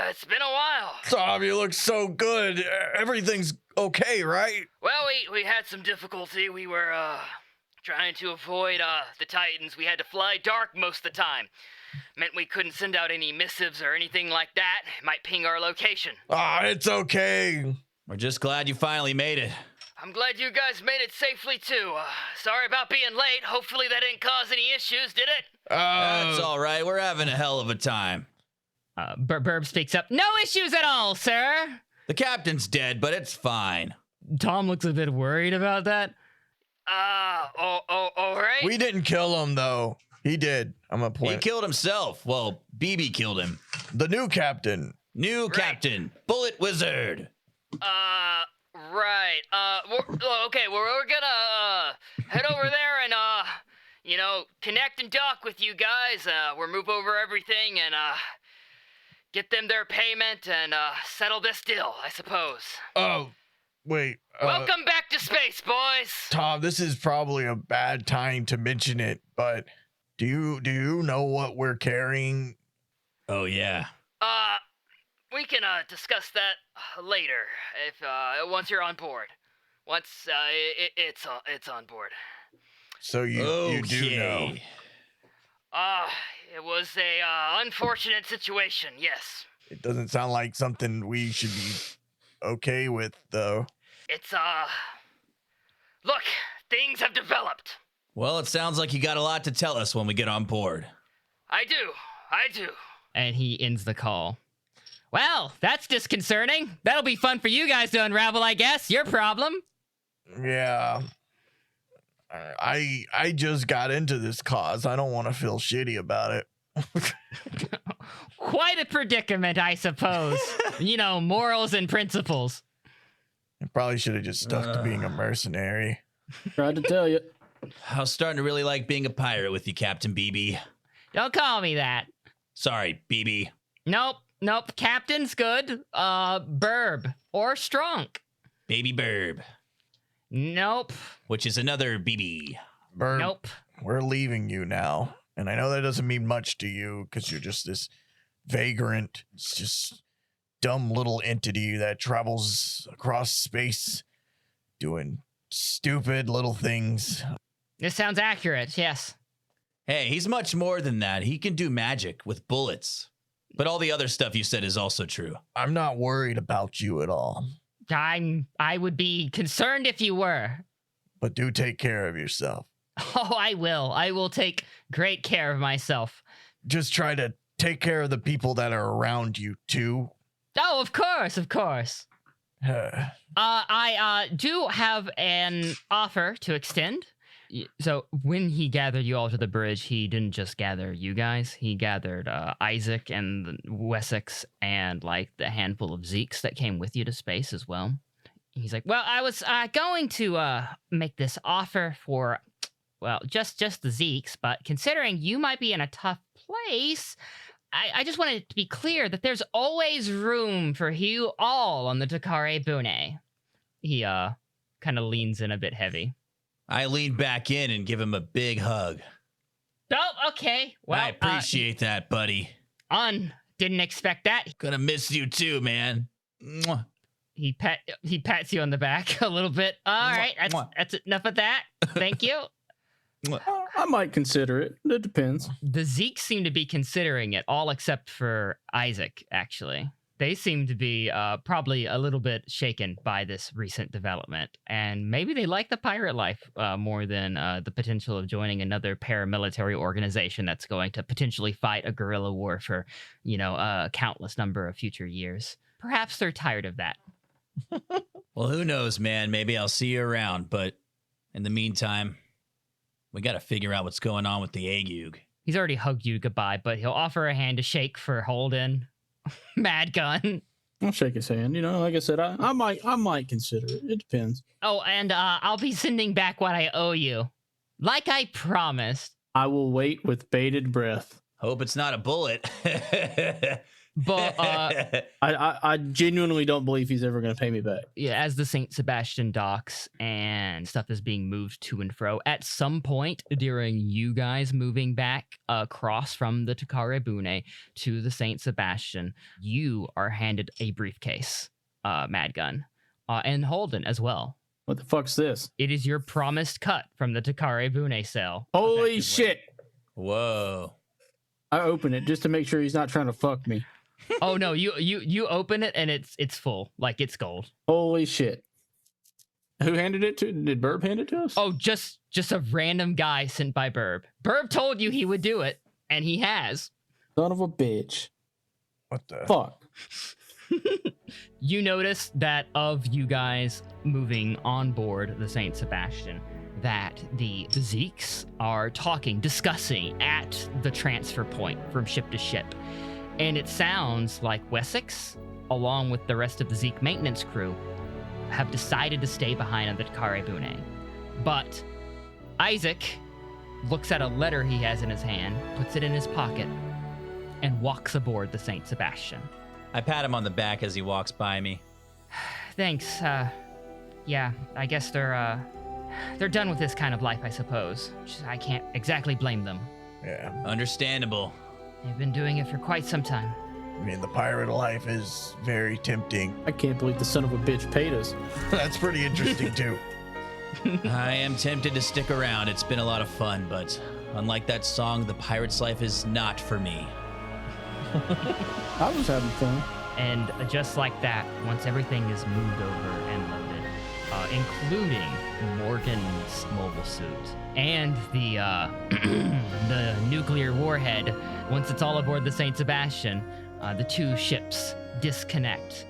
it's been a while. Tom, you look so good. Everything's okay, right? Well, we had some difficulty. We were trying to avoid the Titans. We had to fly dark most of the time. Meant we couldn't send out any missives or anything like that. It might ping our location. It's okay. We're just glad you finally made it. I'm glad you guys made it safely too. Sorry about being late. Hopefully that didn't cause any issues, did it? That's all right. We're having a hell of a time. Burb speaks up. No issues at all, sir. The captain's dead, but it's fine. Tom looks a bit worried about that. All right. We didn't kill him, though. He did. I'm going to He point. killed himself. Well, BB killed him. The new captain. New captain, Bullet Wizard. Right. Okay, we're gonna head over there and connect and dock with you guys. We'll move over everything and get them their payment and settle this deal, I suppose. Oh, wait. Welcome back to space, boys. Tom, this is probably a bad time to mention it, but do you know what we're carrying? Oh, yeah. We can discuss that later if once you're on board. Once it's on board. So you do know. It was a unfortunate situation. Yes. It doesn't sound like something we should be okay with, though. It's look, things have developed. Well, it sounds like you got a lot to tell us when we get on board. I do. And he ends the call. Well, that's disconcerting. That'll be fun for you guys to unravel, I guess. Your problem. Yeah. I just got into this cause. I don't want to feel shitty about it. Quite a predicament, I suppose. Morals and principles. I probably should have just stuck to being a mercenary. Tried to tell you. I was starting to really like being a pirate with you, Captain BB. Don't call me that. Sorry, BB. Nope. Captain's good. Burb or Strunk. Baby Burb, Nope. which is another BB. Burb, Nope. we're leaving you now. And I know that doesn't mean much to you because you're just this vagrant, it's just dumb little entity that travels across space doing stupid little things. This sounds accurate, yes. Hey, he's much more than that. He can do magic with bullets. But all the other stuff you said is also true. I'm not worried about you at all, I would be concerned if you were. but do take care of yourself. Oh, I will. I will take great care of myself. Just try to take care of the people that are around you too. Oh, of course. I do have an offer to extend. So when he gathered you all to the bridge, he didn't just gather you guys. He gathered Isaac and Wessex and like the handful of Zeeks that came with you to space as well. He's like, well, I was going to make this offer for, well, just the Zeeks, but considering you might be in a tough place, I just wanted it to be clear that there's always room for you all on the Takare Bune. He kind of leans in a bit heavy. I lean back in and give him a big hug. Oh, okay. Well, I appreciate that, buddy. Didn't expect that. Gonna miss you too, man. Mwah. He pats you on the back a little bit. All right, that's enough of that. Thank you. I might consider it. It depends. The Zeeks seem to be considering it, all except for Isaac, actually. They seem to be probably a little bit shaken by this recent development, and maybe they like the pirate life more than the potential of joining another paramilitary organization that's going to potentially fight a guerrilla war for, a countless number of future years. Perhaps they're tired of that. Well, who knows, man? Maybe I'll see you around, but in the meantime, we got to figure out what's going on with the Ague. He's already hugged you goodbye, but he'll offer a hand to shake for Holden. Mad Gun. I'll shake his hand. Like I said, I might consider it. It depends. Oh, and I'll be sending back what I owe you. Like I promised. I will wait with bated breath. Hope it's not a bullet. But I genuinely don't believe he's ever going to pay me back. yeah, as the St. Sebastian docks and stuff is being moved to and fro, at some point during you guys moving back across from the Takare Bune to the St. Sebastian, you are handed a briefcase, Mad Gun, and Holden as well. What the fuck's this? It is your promised cut from the Takare Bune sale. Holy effectively. shit! Whoa. I open it just to make sure he's not trying to fuck me. Oh no, you open it and it's full, like it's gold. Holy shit! Who handed it to? Did Burb hand it to us? Oh, just a random guy sent by Burb. Burb told you he would do it, and he has. Son of a bitch! What the? Fuck! You notice that of you guys moving on board the Saint Sebastian, that the Zeeks are discussing at the transfer point from ship to ship. And it sounds like Wessex, along with the rest of the Zeke maintenance crew, have decided to stay behind on the Takare Bune. But Isaac looks at a letter he has in his hand, puts it in his pocket, and walks aboard the Saint Sebastian. I pat him on the back as he walks by me. Thanks. Yeah, I guess they're done with this kind of life, I suppose. I can't exactly blame them. Yeah. Understandable. They've been doing it for quite some time. I mean, the pirate life is very tempting. I can't believe the son of a bitch paid us. That's pretty interesting, too. I am tempted to stick around. It's been a lot of fun, but unlike that song, the pirate's life is not for me. I was having fun. And just like that, once everything is moved over and loaded, including Morgan's mobile suit and the the nuclear warhead, once it's all aboard the Saint Sebastian, the two ships disconnect.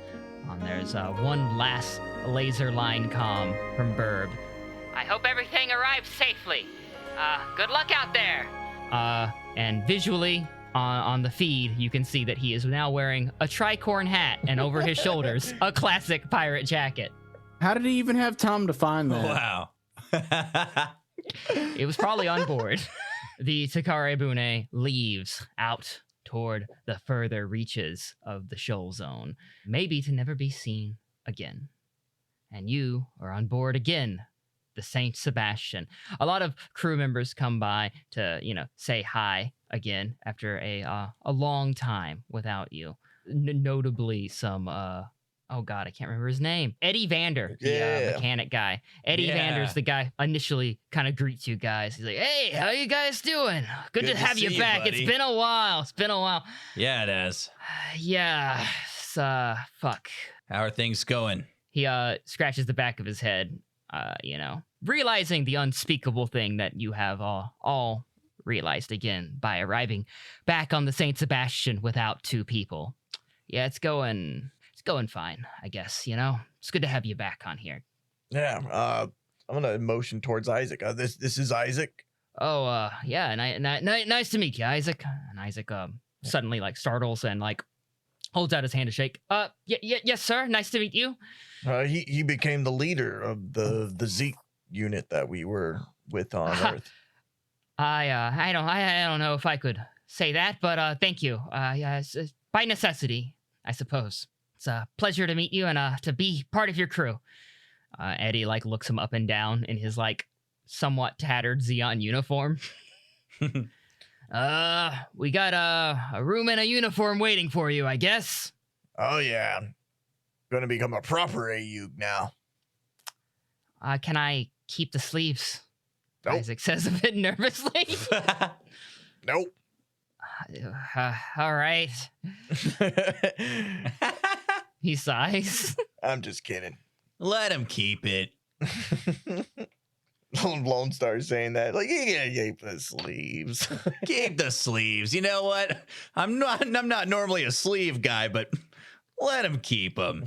There's one last laser line comm from Burb. I hope everything arrives safely. Good luck out there. And visually, on the feed, you can see that he is now wearing a tricorn hat and over his shoulders, a classic pirate jacket. How did he even have time to find that? Wow. It was probably on board. The Takare Bune leaves out toward the further reaches of the shoal zone, maybe to never be seen again. And you are on board again, the Saint Sebastian. A lot of crew members come by to, say hi again after a long time without you. Notably some, oh God, I can't remember his name. Eddie Vander, the mechanic guy. Eddie Vander's the guy initially kind of greets you guys. He's like, hey, how you guys doing? Good to have you back. Buddy. It's been a while. Yeah, it has. Yeah, fuck. How are things going? He scratches the back of his head, realizing the unspeakable thing that you have all realized again by arriving back on the Saint Sebastian without two people. Yeah, it's going fine, I guess, It's good to have you back on here. Yeah, I'm gonna motion towards Isaac. This is Isaac. Oh, yeah, nice to meet you, Isaac. And Isaac suddenly startles and holds out his hand to shake. Yes, sir. Nice to meet you. He became the leader of the Zeke unit that we were with on Earth. I don't know if I could say that, but thank you. It's by necessity, I suppose. It's a pleasure to meet you and to be part of your crew. Eddie looks him up and down in his somewhat tattered Xeon uniform. We got a room and a uniform waiting for you, I guess. Oh yeah, gonna become a proper AUG now. Can I keep the sleeves? Nope. Isaac says a bit nervously. Nope. All right. He sighs. I'm just kidding. Let him keep it. Lone Star saying that, like, you gotta keep the sleeves. Keep the sleeves. You know what? I'm not normally a sleeve guy, but let him keep them.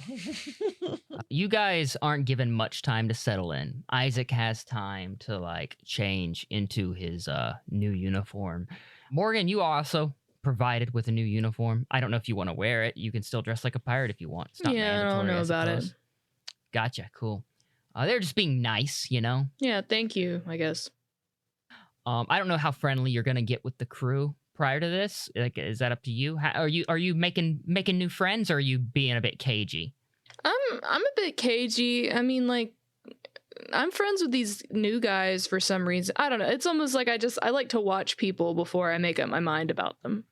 You guys aren't given much time to settle in. Isaac has time to like change into his new uniform. Morgan, you are also provided with a new uniform. I don't know if you want to wear it. You can still dress like a pirate if you want. It's not Yeah, I don't mandatory, know about it. suppose. Gotcha. Cool. They're just being nice, you know. Yeah, thank you, I guess. I don't know how friendly you're gonna get with the crew prior to this. Like, is that up to you? Are you making new friends, or are you being a bit cagey? I'm a bit cagey. I mean, like, I'm friends with these new guys for some reason. I don't know. It's almost like I like to watch people before I make up my mind about them.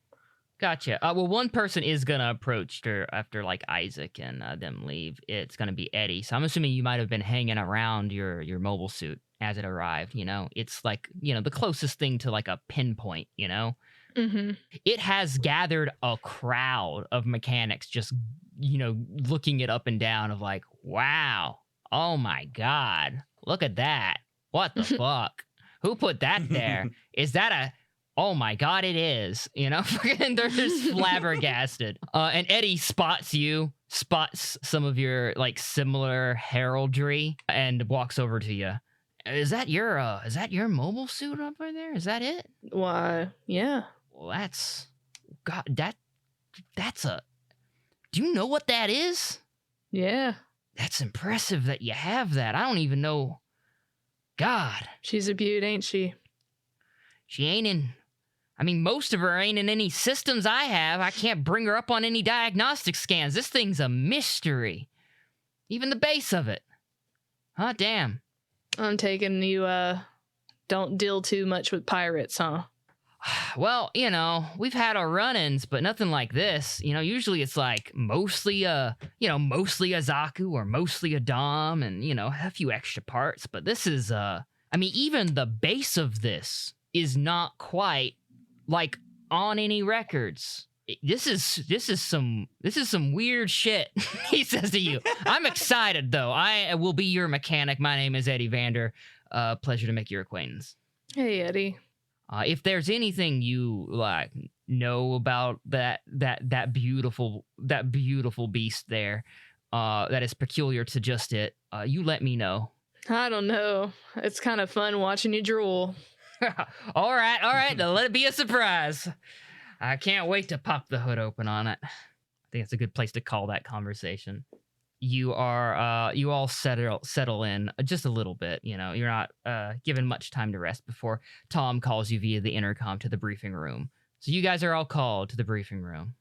Gotcha. Well, one person is gonna approach her after like Isaac and them leave. It's gonna be Eddie. So I'm assuming you might have been hanging around your mobile suit as it arrived. You know, it's like, you know, the closest thing to like a pinpoint. You know, Mm-hmm. it has gathered a crowd of mechanics just, you know, looking it up and down of like, wow, oh my god, look at that. What the fuck? Who put that there? Is that a... Oh my god, it is. You know, they're just flabbergasted. And Eddie spots some of your like similar heraldry and walks over to you. Is that your mobile suit up right there? Is that it? Why? Yeah. Well, that's a... Do you know what that is? Yeah. That's impressive that you have that. I don't even know. God. She's a beaut, ain't she? She ain't in... I mean, most of her ain't in any systems I have. I can't bring her up on any diagnostic scans. This thing's a mystery. Even the base of it. Huh, damn. I'm taking you, don't deal too much with pirates, huh? Well, you know, we've had our run-ins, but nothing like this. You know, usually it's like mostly a Zaku or mostly a Dom and, you know, a few extra parts. But this is, I mean, even the base of this is not quite like on any records. This is some weird shit. He says to you. I'm excited though. I will be your mechanic. My name is Eddie Vander. Pleasure to make your acquaintance. Hey, Eddie. If there's anything you like know about that beautiful beast there, that is peculiar to just it, you let me know. I don't know. It's kind of fun watching you drool. All right. Now let it be a surprise. I can't wait to pop the hood open on it. I think it's a good place to call that conversation. You all settle in just a little bit. You know, you're not given much time to rest before Tom calls you via the intercom to the briefing room. So you guys are all called to the briefing room,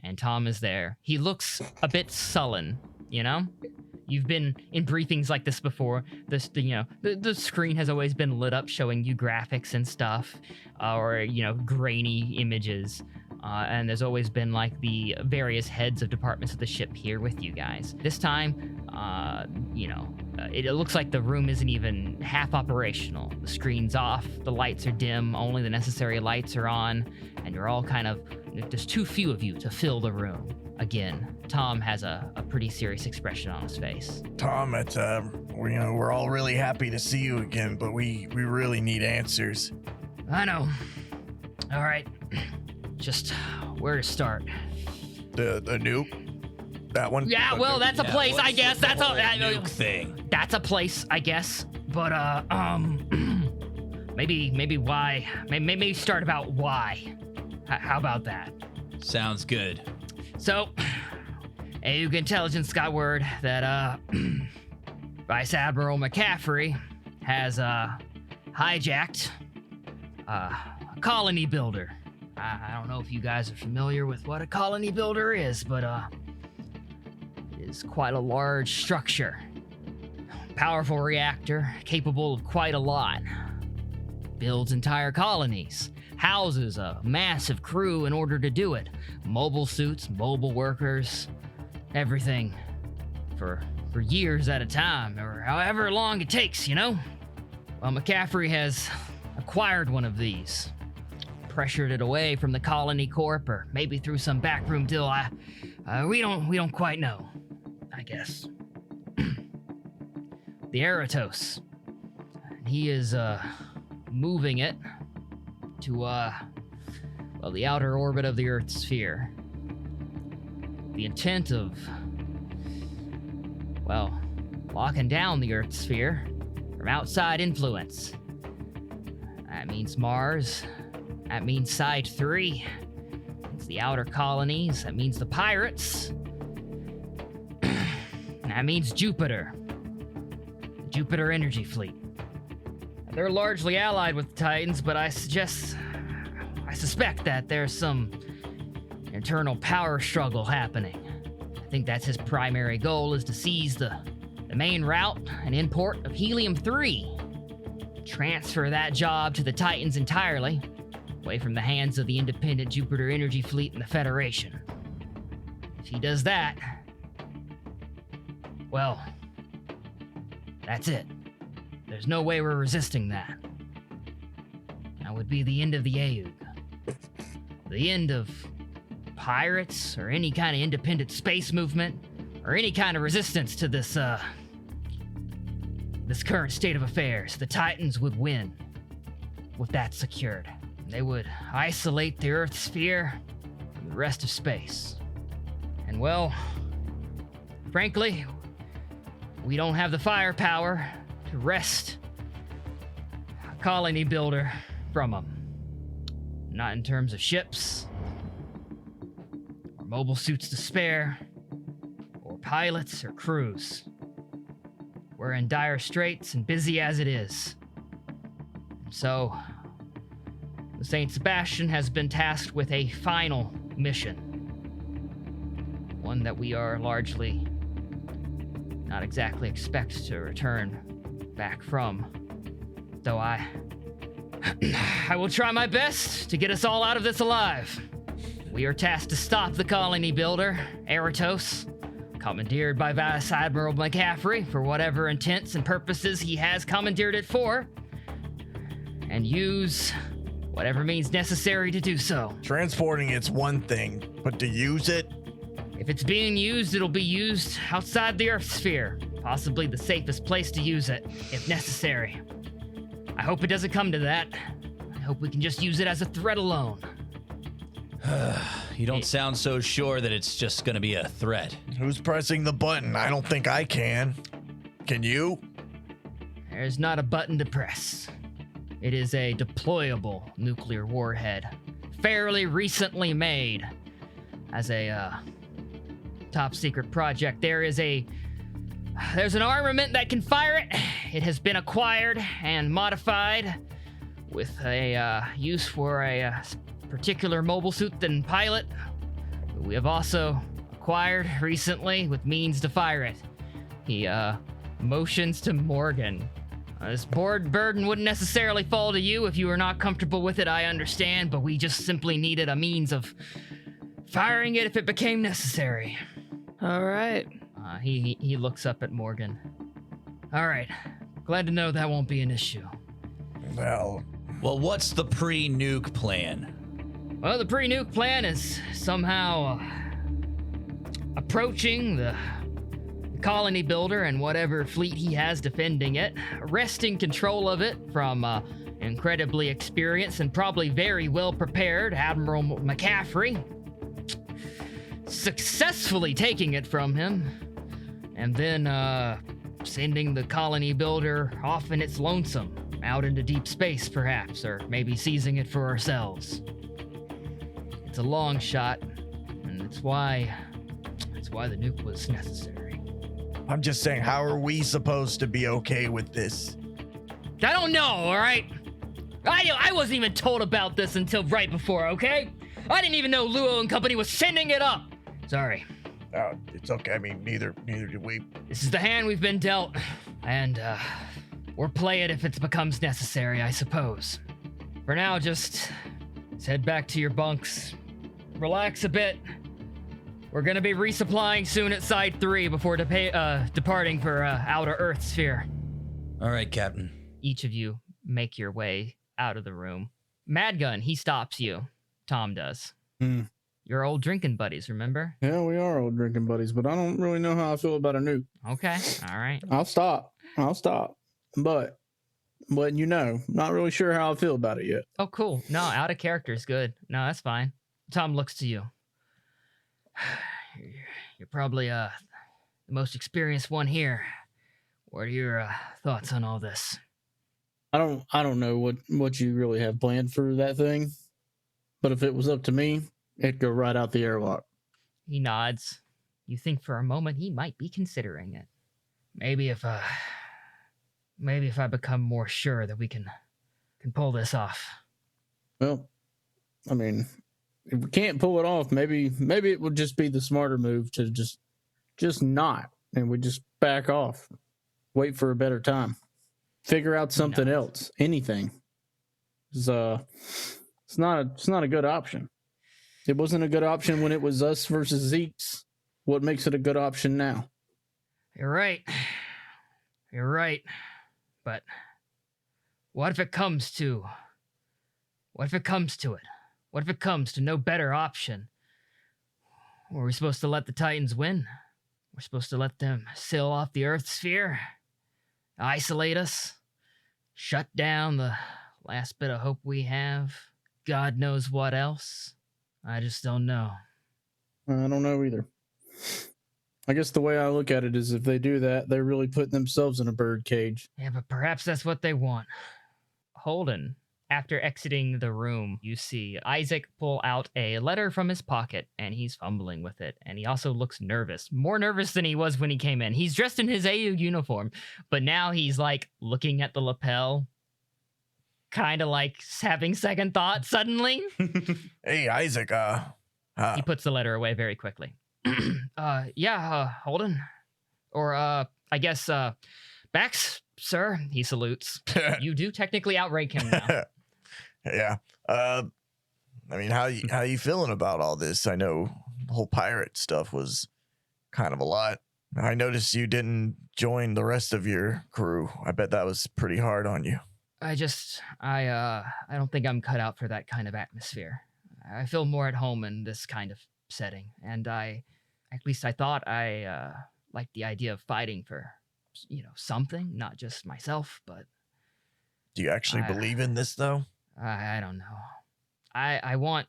and Tom is there. He looks a bit sullen. You know, you've been in briefings like this before. The screen has always been lit up, showing you graphics and stuff, or you know, grainy images. And there's always been like the various heads of departments of the ship here with you guys. This time, it looks like the room isn't even half operational. The screen's off, the lights are dim, only the necessary lights are on, and you're all kind of, there's too few of you to fill the room. Again, Tom has a pretty serious expression on his face. Tom, it's we're all really happy to see you again, but we really need answers. I know. All right. Just where to start? The nuke? That one? Yeah, well, that's a place, I guess. That's a nuke thing. That's a place, I guess. But maybe why? Maybe start about why. How about that? Sounds good. So, AUG Intelligence got word that Vice Admiral McCaffrey has hijacked a colony builder. I don't know if you guys are familiar with what a colony builder is, but it is quite a large structure. Powerful reactor, capable of quite a lot. Builds entire colonies. Houses a massive crew in order to do it. Mobile suits, mobile workers, everything. For years at a time, or however long it takes, you know? Well, McCaffrey has acquired one of these. Pressured it away from the Colony Corp, or maybe through some backroom deal. We don't quite know, I guess. The Eratos. He is moving it to the outer orbit of the Earth's sphere. The intent of locking down the Earth's sphere from outside influence. That means Mars. That means Side 3. It's the outer colonies. That means the pirates. That means Jupiter. The Jupiter energy fleet. They're largely allied with the Titans, but I suspect that there's some internal power struggle happening. I think that's his primary goal, is to seize the main route and import of helium-3. Transfer that job to the Titans entirely, away from the hands of the independent Jupiter energy fleet and the Federation. If he does that, well, that's it. There's no way we're resisting that. That would be the end of the AUG. The end of pirates or any kind of independent space movement or any kind of resistance to this current state of affairs. The Titans would win with that secured. They would isolate the Earth sphere from the rest of space. And well, frankly, we don't have the firepower to wrest a colony builder from them. Not in terms of ships, or mobile suits to spare, or pilots or crews. We're in dire straits and busy as it is. So, the St. Sebastian has been tasked with a final mission. One that we are largely not exactly expect to return back from. Though I will try my best to get us all out of this alive. We are tasked to stop the colony builder, Eratos, commandeered by Vice Admiral McCaffrey for whatever intents and purposes he has commandeered it for, and use whatever means necessary to do so. Transporting it's one thing, but to use it? If it's being used, it'll be used outside the Earth sphere, possibly the safest place to use it, if necessary. I hope it doesn't come to that. I hope we can just use it as a threat alone. You don't sound so sure that it's just gonna be a threat. Who's pressing the button? I don't think I can. Can you? There's not a button to press. It is a deployable nuclear warhead, fairly recently made as a top secret project. There's an armament that can fire it. It has been acquired and modified with a use for a particular mobile suit and pilot. We have also acquired recently with means to fire it. He motions to Morgan. This burden wouldn't necessarily fall to you if you were not comfortable with it, I understand, but we just simply needed a means of firing it if it became necessary. All right. He looks up at Morgan. All right. Glad to know that won't be an issue. Well, what's the pre-nuke plan? Well, the pre-nuke plan is somehow approaching the colony builder and whatever fleet he has defending it, wresting control of it from incredibly experienced and probably very well prepared Admiral McCaffrey, successfully taking it from him, and then sending the colony builder off in its lonesome, out into deep space perhaps, or maybe seizing it for ourselves. It's a long shot, and it's why the nuke was necessary. I'm just saying, how are we supposed to be okay with this? I don't know, all right? I wasn't even told about this until right before, okay? I didn't even know Luo and company was sending it up. Sorry. It's okay. I mean, neither did we. This is the hand we've been dealt, and we'll play it if it becomes necessary, I suppose. For now, just head back to your bunks. Relax a bit. We're gonna be resupplying soon at Side 3 before departing for Outer Earth Sphere. All right, Captain. Each of you make your way out of the room. Madgun, he stops you. Tom does. Your old drinking buddies, remember? Yeah, we are old drinking buddies, but I don't really know how I feel about a nuke. Okay, all right. I'll stop. But you know, not really sure how I feel about it yet. Oh, cool. No, out of character is good. No, that's fine. Tom looks to you. You're probably the most experienced one here. What are your thoughts on all this? I don't know what you really have planned for that thing, but if it was up to me, it'd go right out the airlock. He nods. You think for a moment he might be considering it. Maybe if I become more sure that we can pull this off. Well, I mean, if we can't pull it off, maybe it would just be the smarter move to just not, and we just back off, wait for a better time, figure out something else, anything. It's not a good option. It wasn't a good option when it was us versus Zeke's. What makes it a good option now? You're right. But what if it comes to it? What if it comes to no better option? Were we supposed to let the Titans win? We're supposed to let them sail off the Earth sphere, isolate us, shut down the last bit of hope we have. God knows what else. I just don't know. I don't know either. I guess the way I look at it is if they do that, they're really putting themselves in a bird cage. Yeah, but perhaps that's what they want. Holden, after exiting the room, you see Isaac pull out a letter from his pocket, and he's fumbling with it. And he also looks nervous, more nervous than he was when he came in. He's dressed in his AU uniform, but now he's like looking at the lapel, kind of like having second thoughts suddenly. Hey, Isaac, He puts the letter away very quickly. Holden. Or, I guess, Bax, sir, he salutes. You do technically outrank him now. Yeah. I mean, how you feeling about all this? I know the whole pirate stuff was kind of a lot. I noticed you didn't join the rest of your crew. I bet that was pretty hard on you. I don't think I'm cut out for that kind of atmosphere. I feel more at home in this kind of setting, and I thought I liked the idea of fighting for, something, not just myself, but... Do you actually believe in this, though? I don't know. I want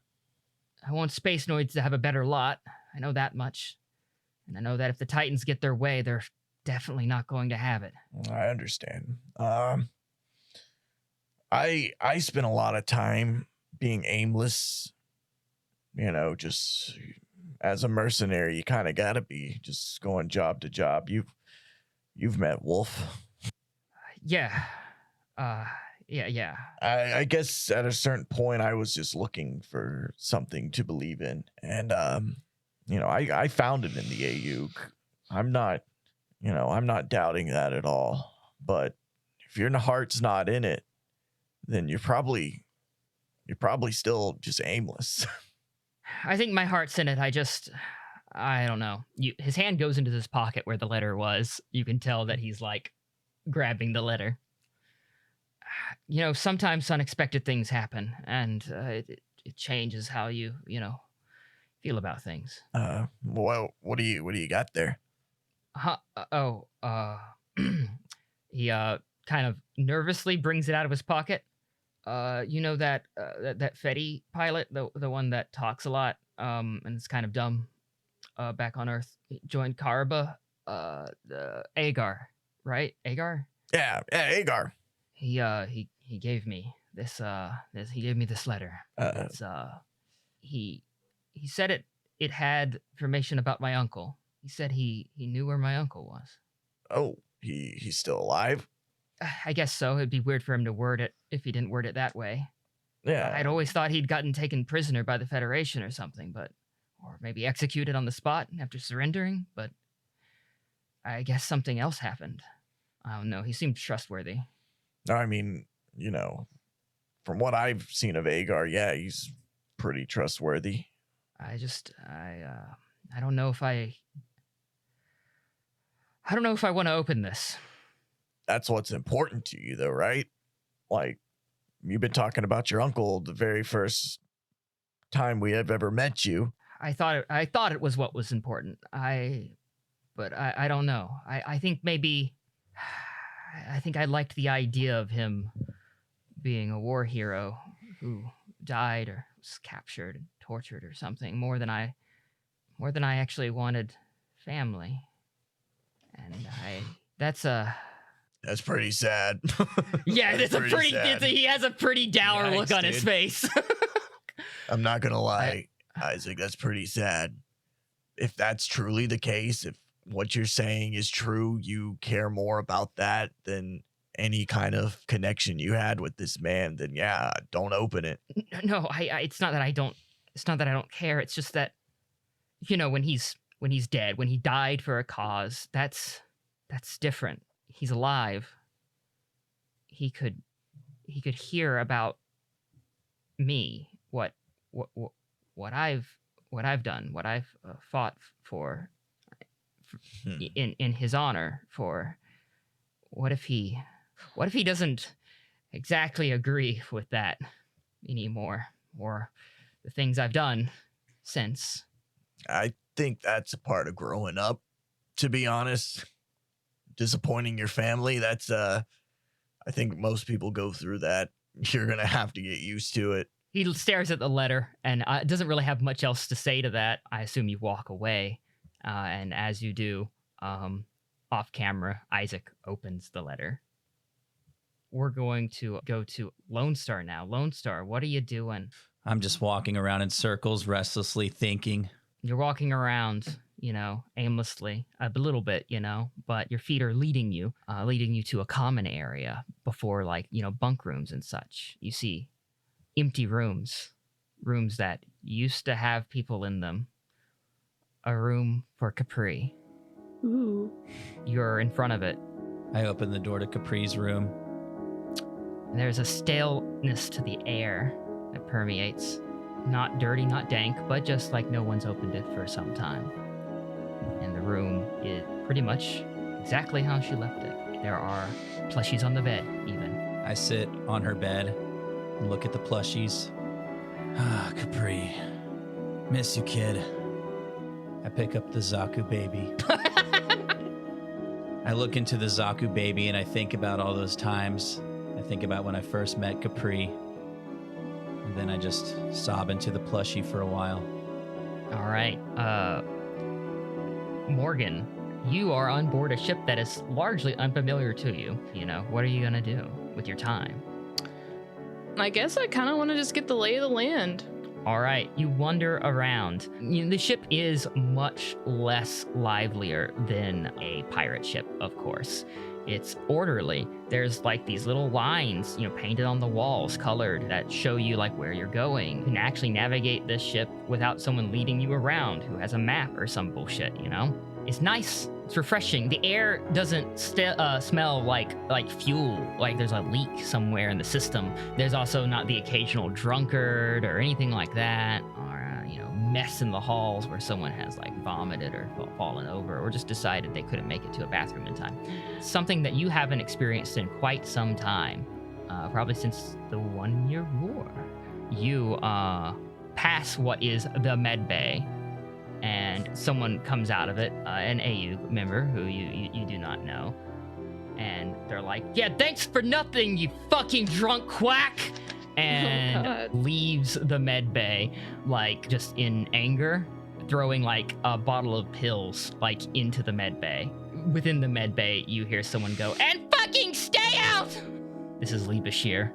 Space Noids to have a better lot. I know that much. And I know that if the Titans get their way, they're definitely not going to have it. I understand. I spent a lot of time being aimless, just as a mercenary. You kind of got to be just going job to job. You've met Wolf. Yeah. Yeah. I guess at a certain point I was just looking for something to believe in. And, I found it in the AU. I'm not doubting that at all. But if your heart's not in it, then you're probably still just aimless. I think my heart's in it. I don't know. His hand goes into his pocket where the letter was. You can tell that he's like grabbing the letter. Sometimes unexpected things happen, and it changes how you feel about things. Well, what do you got there? He kind of nervously brings it out of his pocket. That Feddie pilot, the one that talks a lot, and it's kind of dumb, back on Earth, he joined Karaba, the Agar, right? Agar? Yeah, Agar. He gave me this he gave me this letter. He said it had information about my uncle. He said he knew where my uncle was. Oh, he's still alive? I guess so. It'd be weird for him to word it if he didn't word it that way. Yeah. I'd always thought he'd gotten taken prisoner by the Federation or something, or maybe executed on the spot after surrendering, but I guess something else happened. I don't know. He seemed trustworthy. I mean, from what I've seen of Agar, yeah, he's pretty trustworthy. I don't know if I want to open this. That's what's important to you, though, right? Like, you've been talking about your uncle the very first time we have ever met you. thought it was what was important. But I don't know. I think maybe I think I liked the idea of him being a war hero who died or was captured and tortured or something more than I actually wanted family. And that's pretty sad. Yeah, it's sad. He has a pretty dour Yikes, look on his dude. face. I'm not gonna lie, Isaac, that's pretty sad. If that's truly the case, if what you're saying is true, you care more about that than any kind of connection you had with this man, then yeah, don't open it. No, it's not that I don't care. It's just that, you know, when he's dead, when he died for a cause, that's different. He's alive. He could hear about me, what I've done, what I've fought for in his honor. For what if he doesn't exactly agree with that anymore, or the things I've done since? I think that's a part of growing up, to be honest. Disappointing your family, that's I think most people go through that. You're gonna have to get used to it. He stares at the letter and doesn't really have much else to say to that. I assume you walk away, and as you do, off camera, Isaac opens the letter. We're going to go to Lone Star now. Lone Star, what are you doing? I'm just walking around in circles, restlessly thinking. You're walking around, you know, aimlessly a little bit, you know, but your feet are leading you to a common area before, like, you know, bunk rooms and such. You see empty rooms that used to have people in them. A room for Capri. Ooh. You're in front of it. I open the door to Capri's room. And there's a staleness to the air that permeates. Not dirty, not dank, but just like no one's opened it for some time. And the room is pretty much exactly how she left it. There are plushies on the bed, even. I sit on her bed and look at the plushies. Ah, Capri. Miss you, kid. I pick up the Zaku baby. I look into the Zaku baby and I think about all those times. I think about when I first met Capri. And then I just sob into the plushie for a while. All right. Morgan, you are on board a ship that is largely unfamiliar to you. You know, what are you going to do with your time? I guess I kind of want to just get the lay of the land. All right, you wander around. You know, the ship is much less livelier than a pirate ship, of course. It's orderly. There's like these little lines, you know, painted on the walls, colored, that show you like where you're going. You can actually navigate this ship without someone leading you around who has a map or some bullshit, you know? It's nice. It's refreshing. The air doesn't smell like fuel, like there's a leak somewhere in the system. There's also not the occasional drunkard or anything like that, or you know, mess in the halls where someone has like vomited or fallen over, or just decided they couldn't make it to a bathroom in time. Something that you haven't experienced in quite some time, probably since the 1 year war. You pass what is the med bay. And someone comes out of it, an AU member who you do not know. And they're like, yeah, thanks for nothing, you fucking drunk quack! And leaves the med bay, like, just in anger, throwing, like, a bottle of pills, like, into the med bay. Within the med bay, you hear someone go, and fucking stay out! This is Lee Bashir.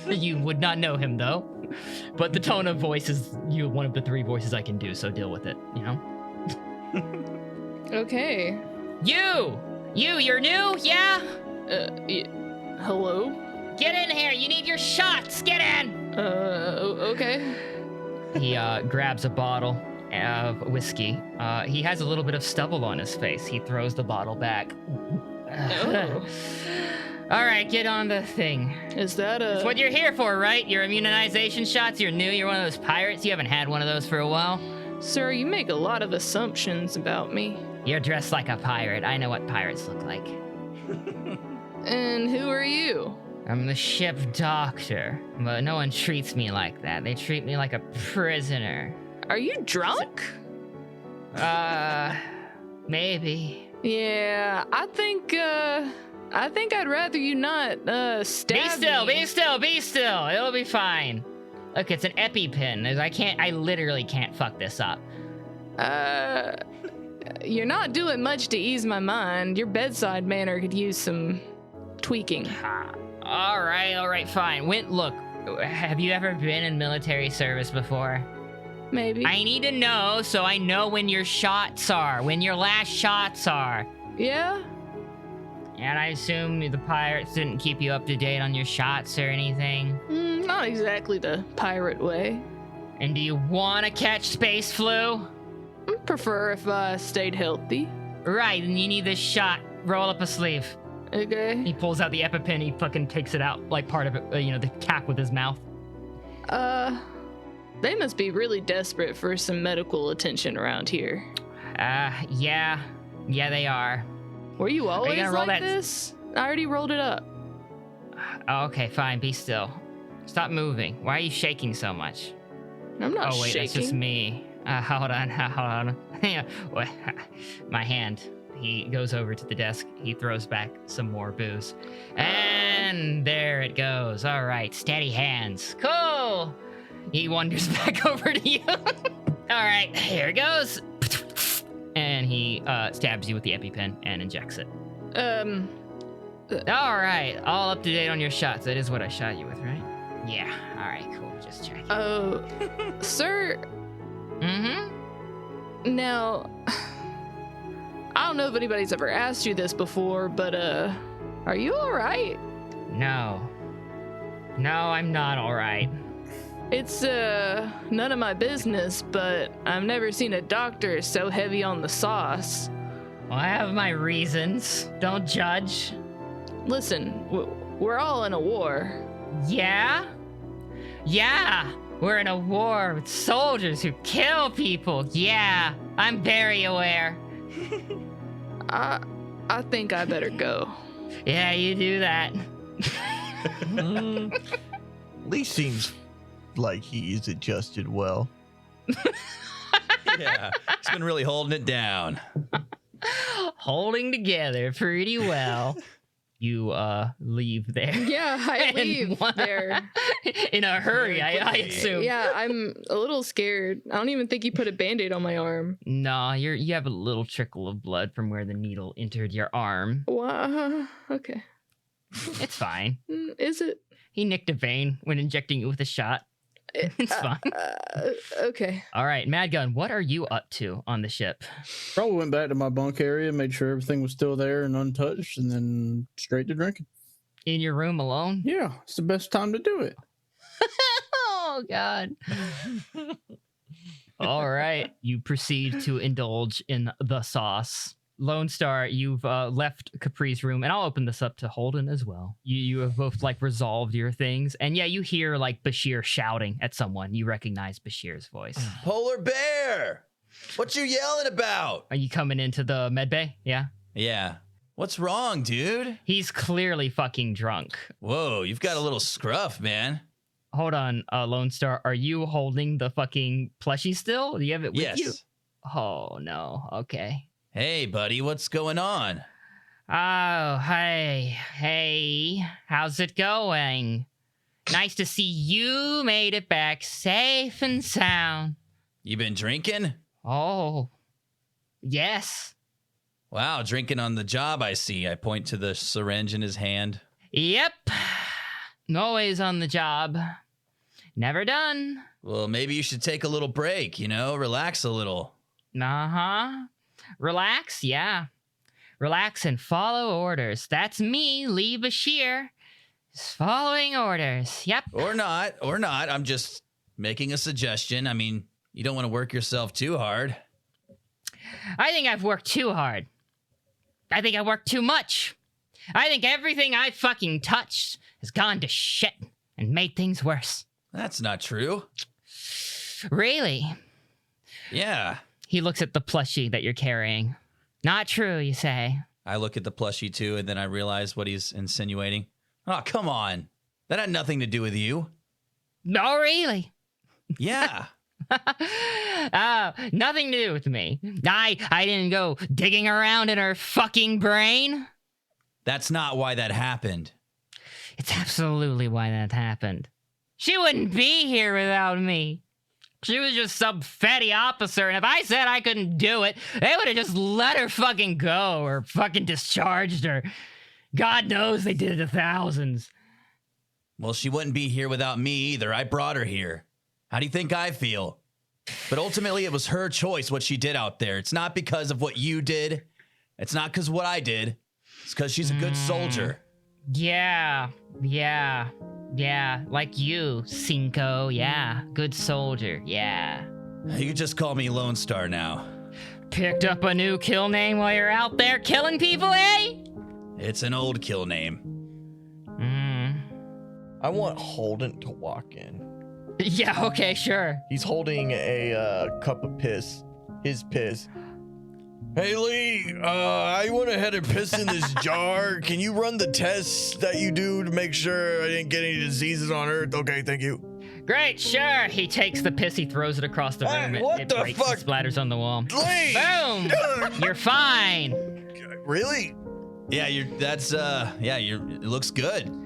You would not know him, though. But the tone of voice is one of the three voices I can do, so deal with it, you know? Okay. You're new? Yeah? Hello? Get in here, you need your shots, get in! Okay. He grabs a bottle of whiskey. He has a little bit of stubble on his face. He throws the bottle back. Oh. All right, get on the thing. Is that That's what you're here for, right? Your immunization shots? You're new? You're one of those pirates? You haven't had one of those for a while? Sir, you make a lot of assumptions about me. You're dressed like a pirate. I know what pirates look like. And who are you? I'm the ship doctor, but no one treats me like that. They treat me like a prisoner. Are you drunk? Maybe. Yeah, I think I'd rather you not stab Be still. It'll be fine. Look, it's an EpiPen. I literally can't fuck this up. You're not doing much to ease my mind. Your bedside manner could use some tweaking. All right, fine. Look, have you ever been in military service before? Maybe. I need to know so I know when your shots are, when your last shots are. Yeah? And I assume the pirates didn't keep you up to date on your shots or anything. Not exactly the pirate way. And do you want to catch space flu? Prefer if I stayed healthy. Right, and you need this shot. Roll up a sleeve. Okay. He pulls out the EpiPen, he fucking takes it out, like part of it, the cap with his mouth. They must be really desperate for some medical attention around here. Yeah, they are. Were you always gonna roll like that? this? I already rolled it up. Oh, okay, fine, be still. Stop moving. Why are you shaking so much? I'm not Oh, wait, shaking. that's just me. Hold on. Yeah, my hand. He goes over to the desk. He throws back some more booze. And there it goes. All right, steady hands. Cool. He wanders back over to you. All right, here it goes. And he stabs you with the EpiPen and injects it. All right, all up to date on your shots. That is what I shot you with, right? Yeah. All right, cool. Just checking. Sir. Mm-hmm. Now, I don't know if anybody's ever asked you this before, but are you all right? No, I'm not all right. It's none of my business, but I've never seen a doctor so heavy on the sauce. Well, I have my reasons. Don't judge. Listen, we're all in a war. Yeah? Yeah, we're in a war with soldiers who kill people. Yeah, I'm very aware. I think I better go. Yeah, you do that. Lee seems like he's adjusted well. Yeah, he's been really holding it down. Holding together pretty well. You leave there. Yeah, I And leave what- there. In a hurry, I quickly. assume. Yeah, I'm a little scared. I don't even think he put a band-aid on my arm. No, you have a little trickle of blood from where the needle entered your arm. Okay. It's fine. Is it? He nicked a vein when injecting you with a shot. It's fine. Okay. All right, Mad Gun, what are you up to on the ship? Probably went back to my bunk area, made sure everything was still there and untouched, and then straight to drinking. In your room alone? Yeah, it's the best time to do it. Oh, God. All right. You proceed to indulge in the sauce. Lone Star, you've left Capri's room, and I'll open this up to Holden as well. You have both resolved your things, and yeah, you hear Bashir shouting at someone. You recognize Bashir's voice. Polar bear, what you yelling about? Are you coming into the med bay? Yeah. Yeah. What's wrong, dude? He's clearly fucking drunk. Whoa, you've got a little scruff, man. Hold on, Lone Star. Are you holding the fucking plushie still? Do you have it with you? Oh no. Okay. Hey, buddy, what's going on? Oh, hey, how's it going? Nice to see you made it back safe and sound. You been drinking? Oh, yes. Wow, drinking on the job, I see. I point to the syringe in his hand. Yep. Always on the job. Never done. Well, maybe you should take a little break, relax a little. Uh-huh. Relax, yeah. Relax and follow orders. That's me, Lee Bashir. Just following orders. Yep. Or not. I'm just making a suggestion. I mean, you don't want to work yourself too hard. I think I've worked too hard. I think I worked too much. I think everything I fucking touched has gone to shit and made things worse. That's not true. Really? Yeah. He looks at the plushie that you're carrying. Not true, you say. I look at the plushie too, and then I realize what he's insinuating. Oh, come on. That had nothing to do with you. No, really? Yeah. Nothing to do with me. I didn't go digging around in her fucking brain. That's not why that happened. It's absolutely why that happened. She wouldn't be here without me. She was just some fatty officer, and if I said I couldn't do it, they would have just let her fucking go or fucking discharged her. God knows they did it to thousands. Well, she wouldn't be here without me either. I brought her here. How do you think I feel? But ultimately, it was her choice what she did out there. It's not because of what you did. It's not because of what I did. It's because she's a good soldier. Yeah. Like you, Cinco. Yeah. Good soldier. Yeah. You could just call me Lone Star now. Picked up a new kill name while you're out there killing people, eh? It's an old kill name. I want Holden to walk in. Yeah, okay, sure. He's holding a cup of piss. His piss. Hey, Lee, I went ahead and pissed in this jar. Can you run the tests that you do to make sure I didn't get any diseases on Earth? Okay, thank you. Great, sure. He takes the piss, he throws it across the room. What it the breaks fuck? and splatters on the wall. Lee! Boom! You're fine. Really? Yeah, it looks good.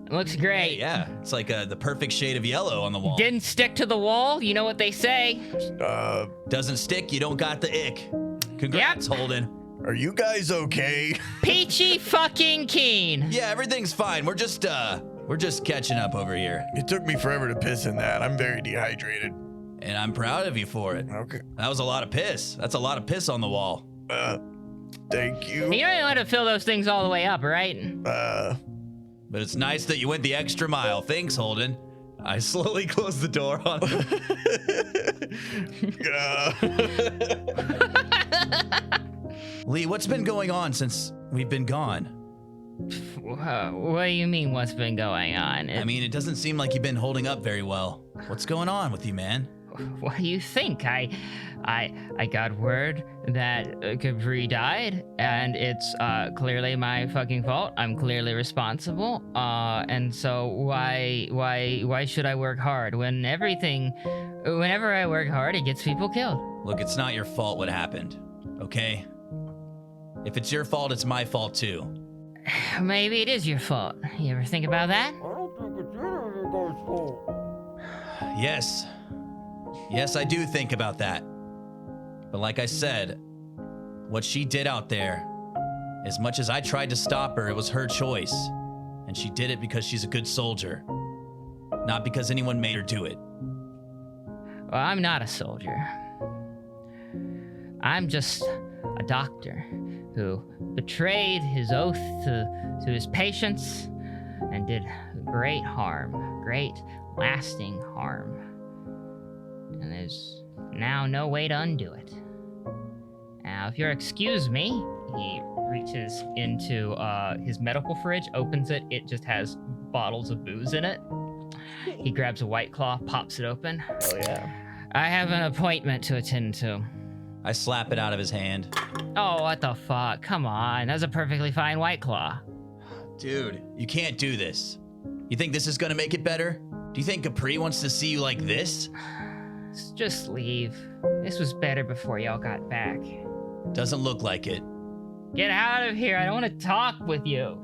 It looks great. Hey, yeah, it's like the perfect shade of yellow on the wall. Didn't stick to the wall. You know what they say. Doesn't stick, you don't got the ick. Congrats, Holden. Are you guys okay? Peachy fucking keen. Yeah, everything's fine. We're just catching up over here. It took me forever to piss in that. I'm very dehydrated. And I'm proud of you for it. Okay. That was a lot of piss. That's a lot of piss on the wall. Thank you. You don't want to fill those things all the way up, right? But it's nice that you went the extra mile. Thanks, Holden. I slowly closed the door on him. Lee, what's been going on since we've been gone? What do you mean, what's been going on? I mean, it doesn't seem like you've been holding up very well. What's going on with you, man? What do you think? I got word that Capri died, and it's clearly my fucking fault. I'm clearly responsible. And so why should I work hard whenever I work hard, it gets people killed? Look, it's not your fault what happened, okay? If it's your fault, it's my fault too. Maybe it is your fault. You ever think about that? I don't think it's either of you guys' fault. Yes, I do think about that. But like I said, what she did out there, as much as I tried to stop her, it was her choice. And she did it because she's a good soldier, not because anyone made her do it. Well, I'm not a soldier. I'm just a doctor who betrayed his oath to his patients and did great harm, great lasting harm. And there's now no way to undo it. Now, if you'll excuse me, he reaches into his medical fridge, opens it. It just has bottles of booze in it. He grabs a White Claw, pops it open. Oh, yeah. I have an appointment to attend to. I slap it out of his hand. Oh, what the fuck? Come on. That's a perfectly fine White Claw. Dude, you can't do this. You think this is gonna make it better? Do you think Capri wants to see you like this? Just leave. This was better before y'all got back. Doesn't look like it. Get out of here. I don't want to talk with you.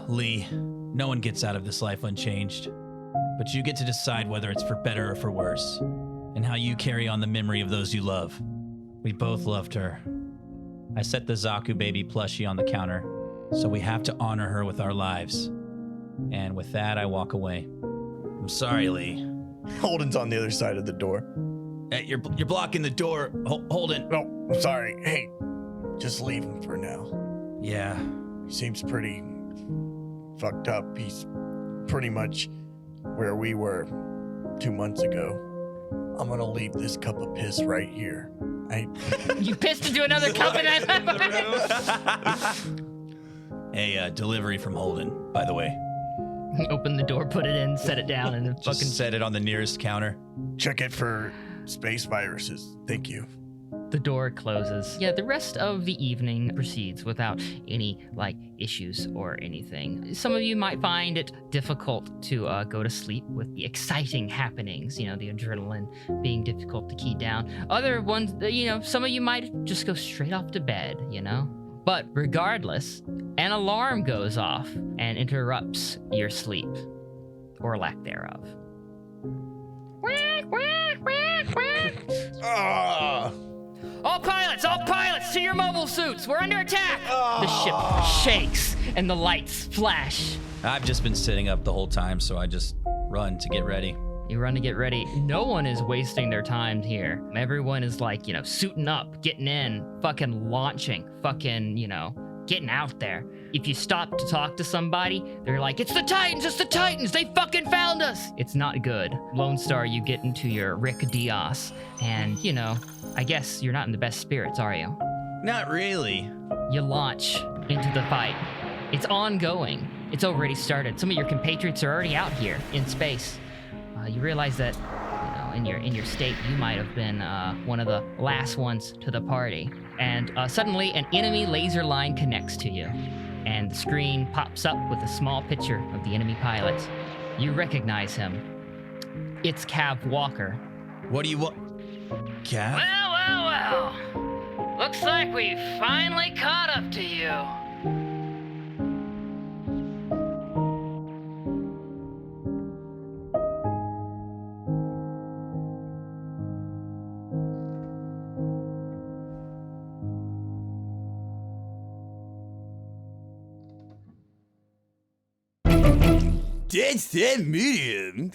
Lee, no one gets out of this life unchanged. But you get to decide whether it's for better or for worse, and how you carry on the memory of those you love. We both loved her. I set the Zaku baby plushie on the counter, so we have to honor her with our lives. And with that, I walk away. I'm sorry, Lee. Holden's on the other side of the door. Hey, you're blocking the door. Holden. No, I'm sorry. Hey, just leave him for now. Yeah. He seems pretty fucked up. He's pretty much where we were 2 months ago. I'm gonna leave this cup of piss right here. You pissed into another cup and Hey, delivery from Holden, by the way. Open the door, put it in, set it down, and then Just set it on the nearest counter. Check it for space viruses. Thank you. The door closes. Yeah, the rest of the evening proceeds without any, issues or anything. Some of you might find it difficult to go to sleep with the exciting happenings, the adrenaline being difficult to key down. Other ones, some of you might just go straight off to bed, But regardless, an alarm goes off and interrupts your sleep, or lack thereof. All pilots, to your mobile suits. We're under attack. The ship shakes and the lights flash. I've just been sitting up the whole time, so I just run to get ready. You run to get ready. No one is wasting their time here. Everyone is suiting up, getting in, fucking launching, getting out there. If you stop to talk to somebody, they're like, it's the Titans, they fucking found us. It's not good. Lone Star, you get into your Rick Diaz, and, I guess you're not in the best spirits, are you? Not really. You launch into the fight. It's ongoing. It's already started. Some of your compatriots are already out here in space. You realize that, in your state, you might have been one of the last ones to the party. And suddenly, an enemy laser line connects to you, and the screen pops up with a small picture of the enemy pilot. You recognize him. It's Cav Walker. What do you want? Cav? Well. Looks like we finally caught up to you. That's that medium.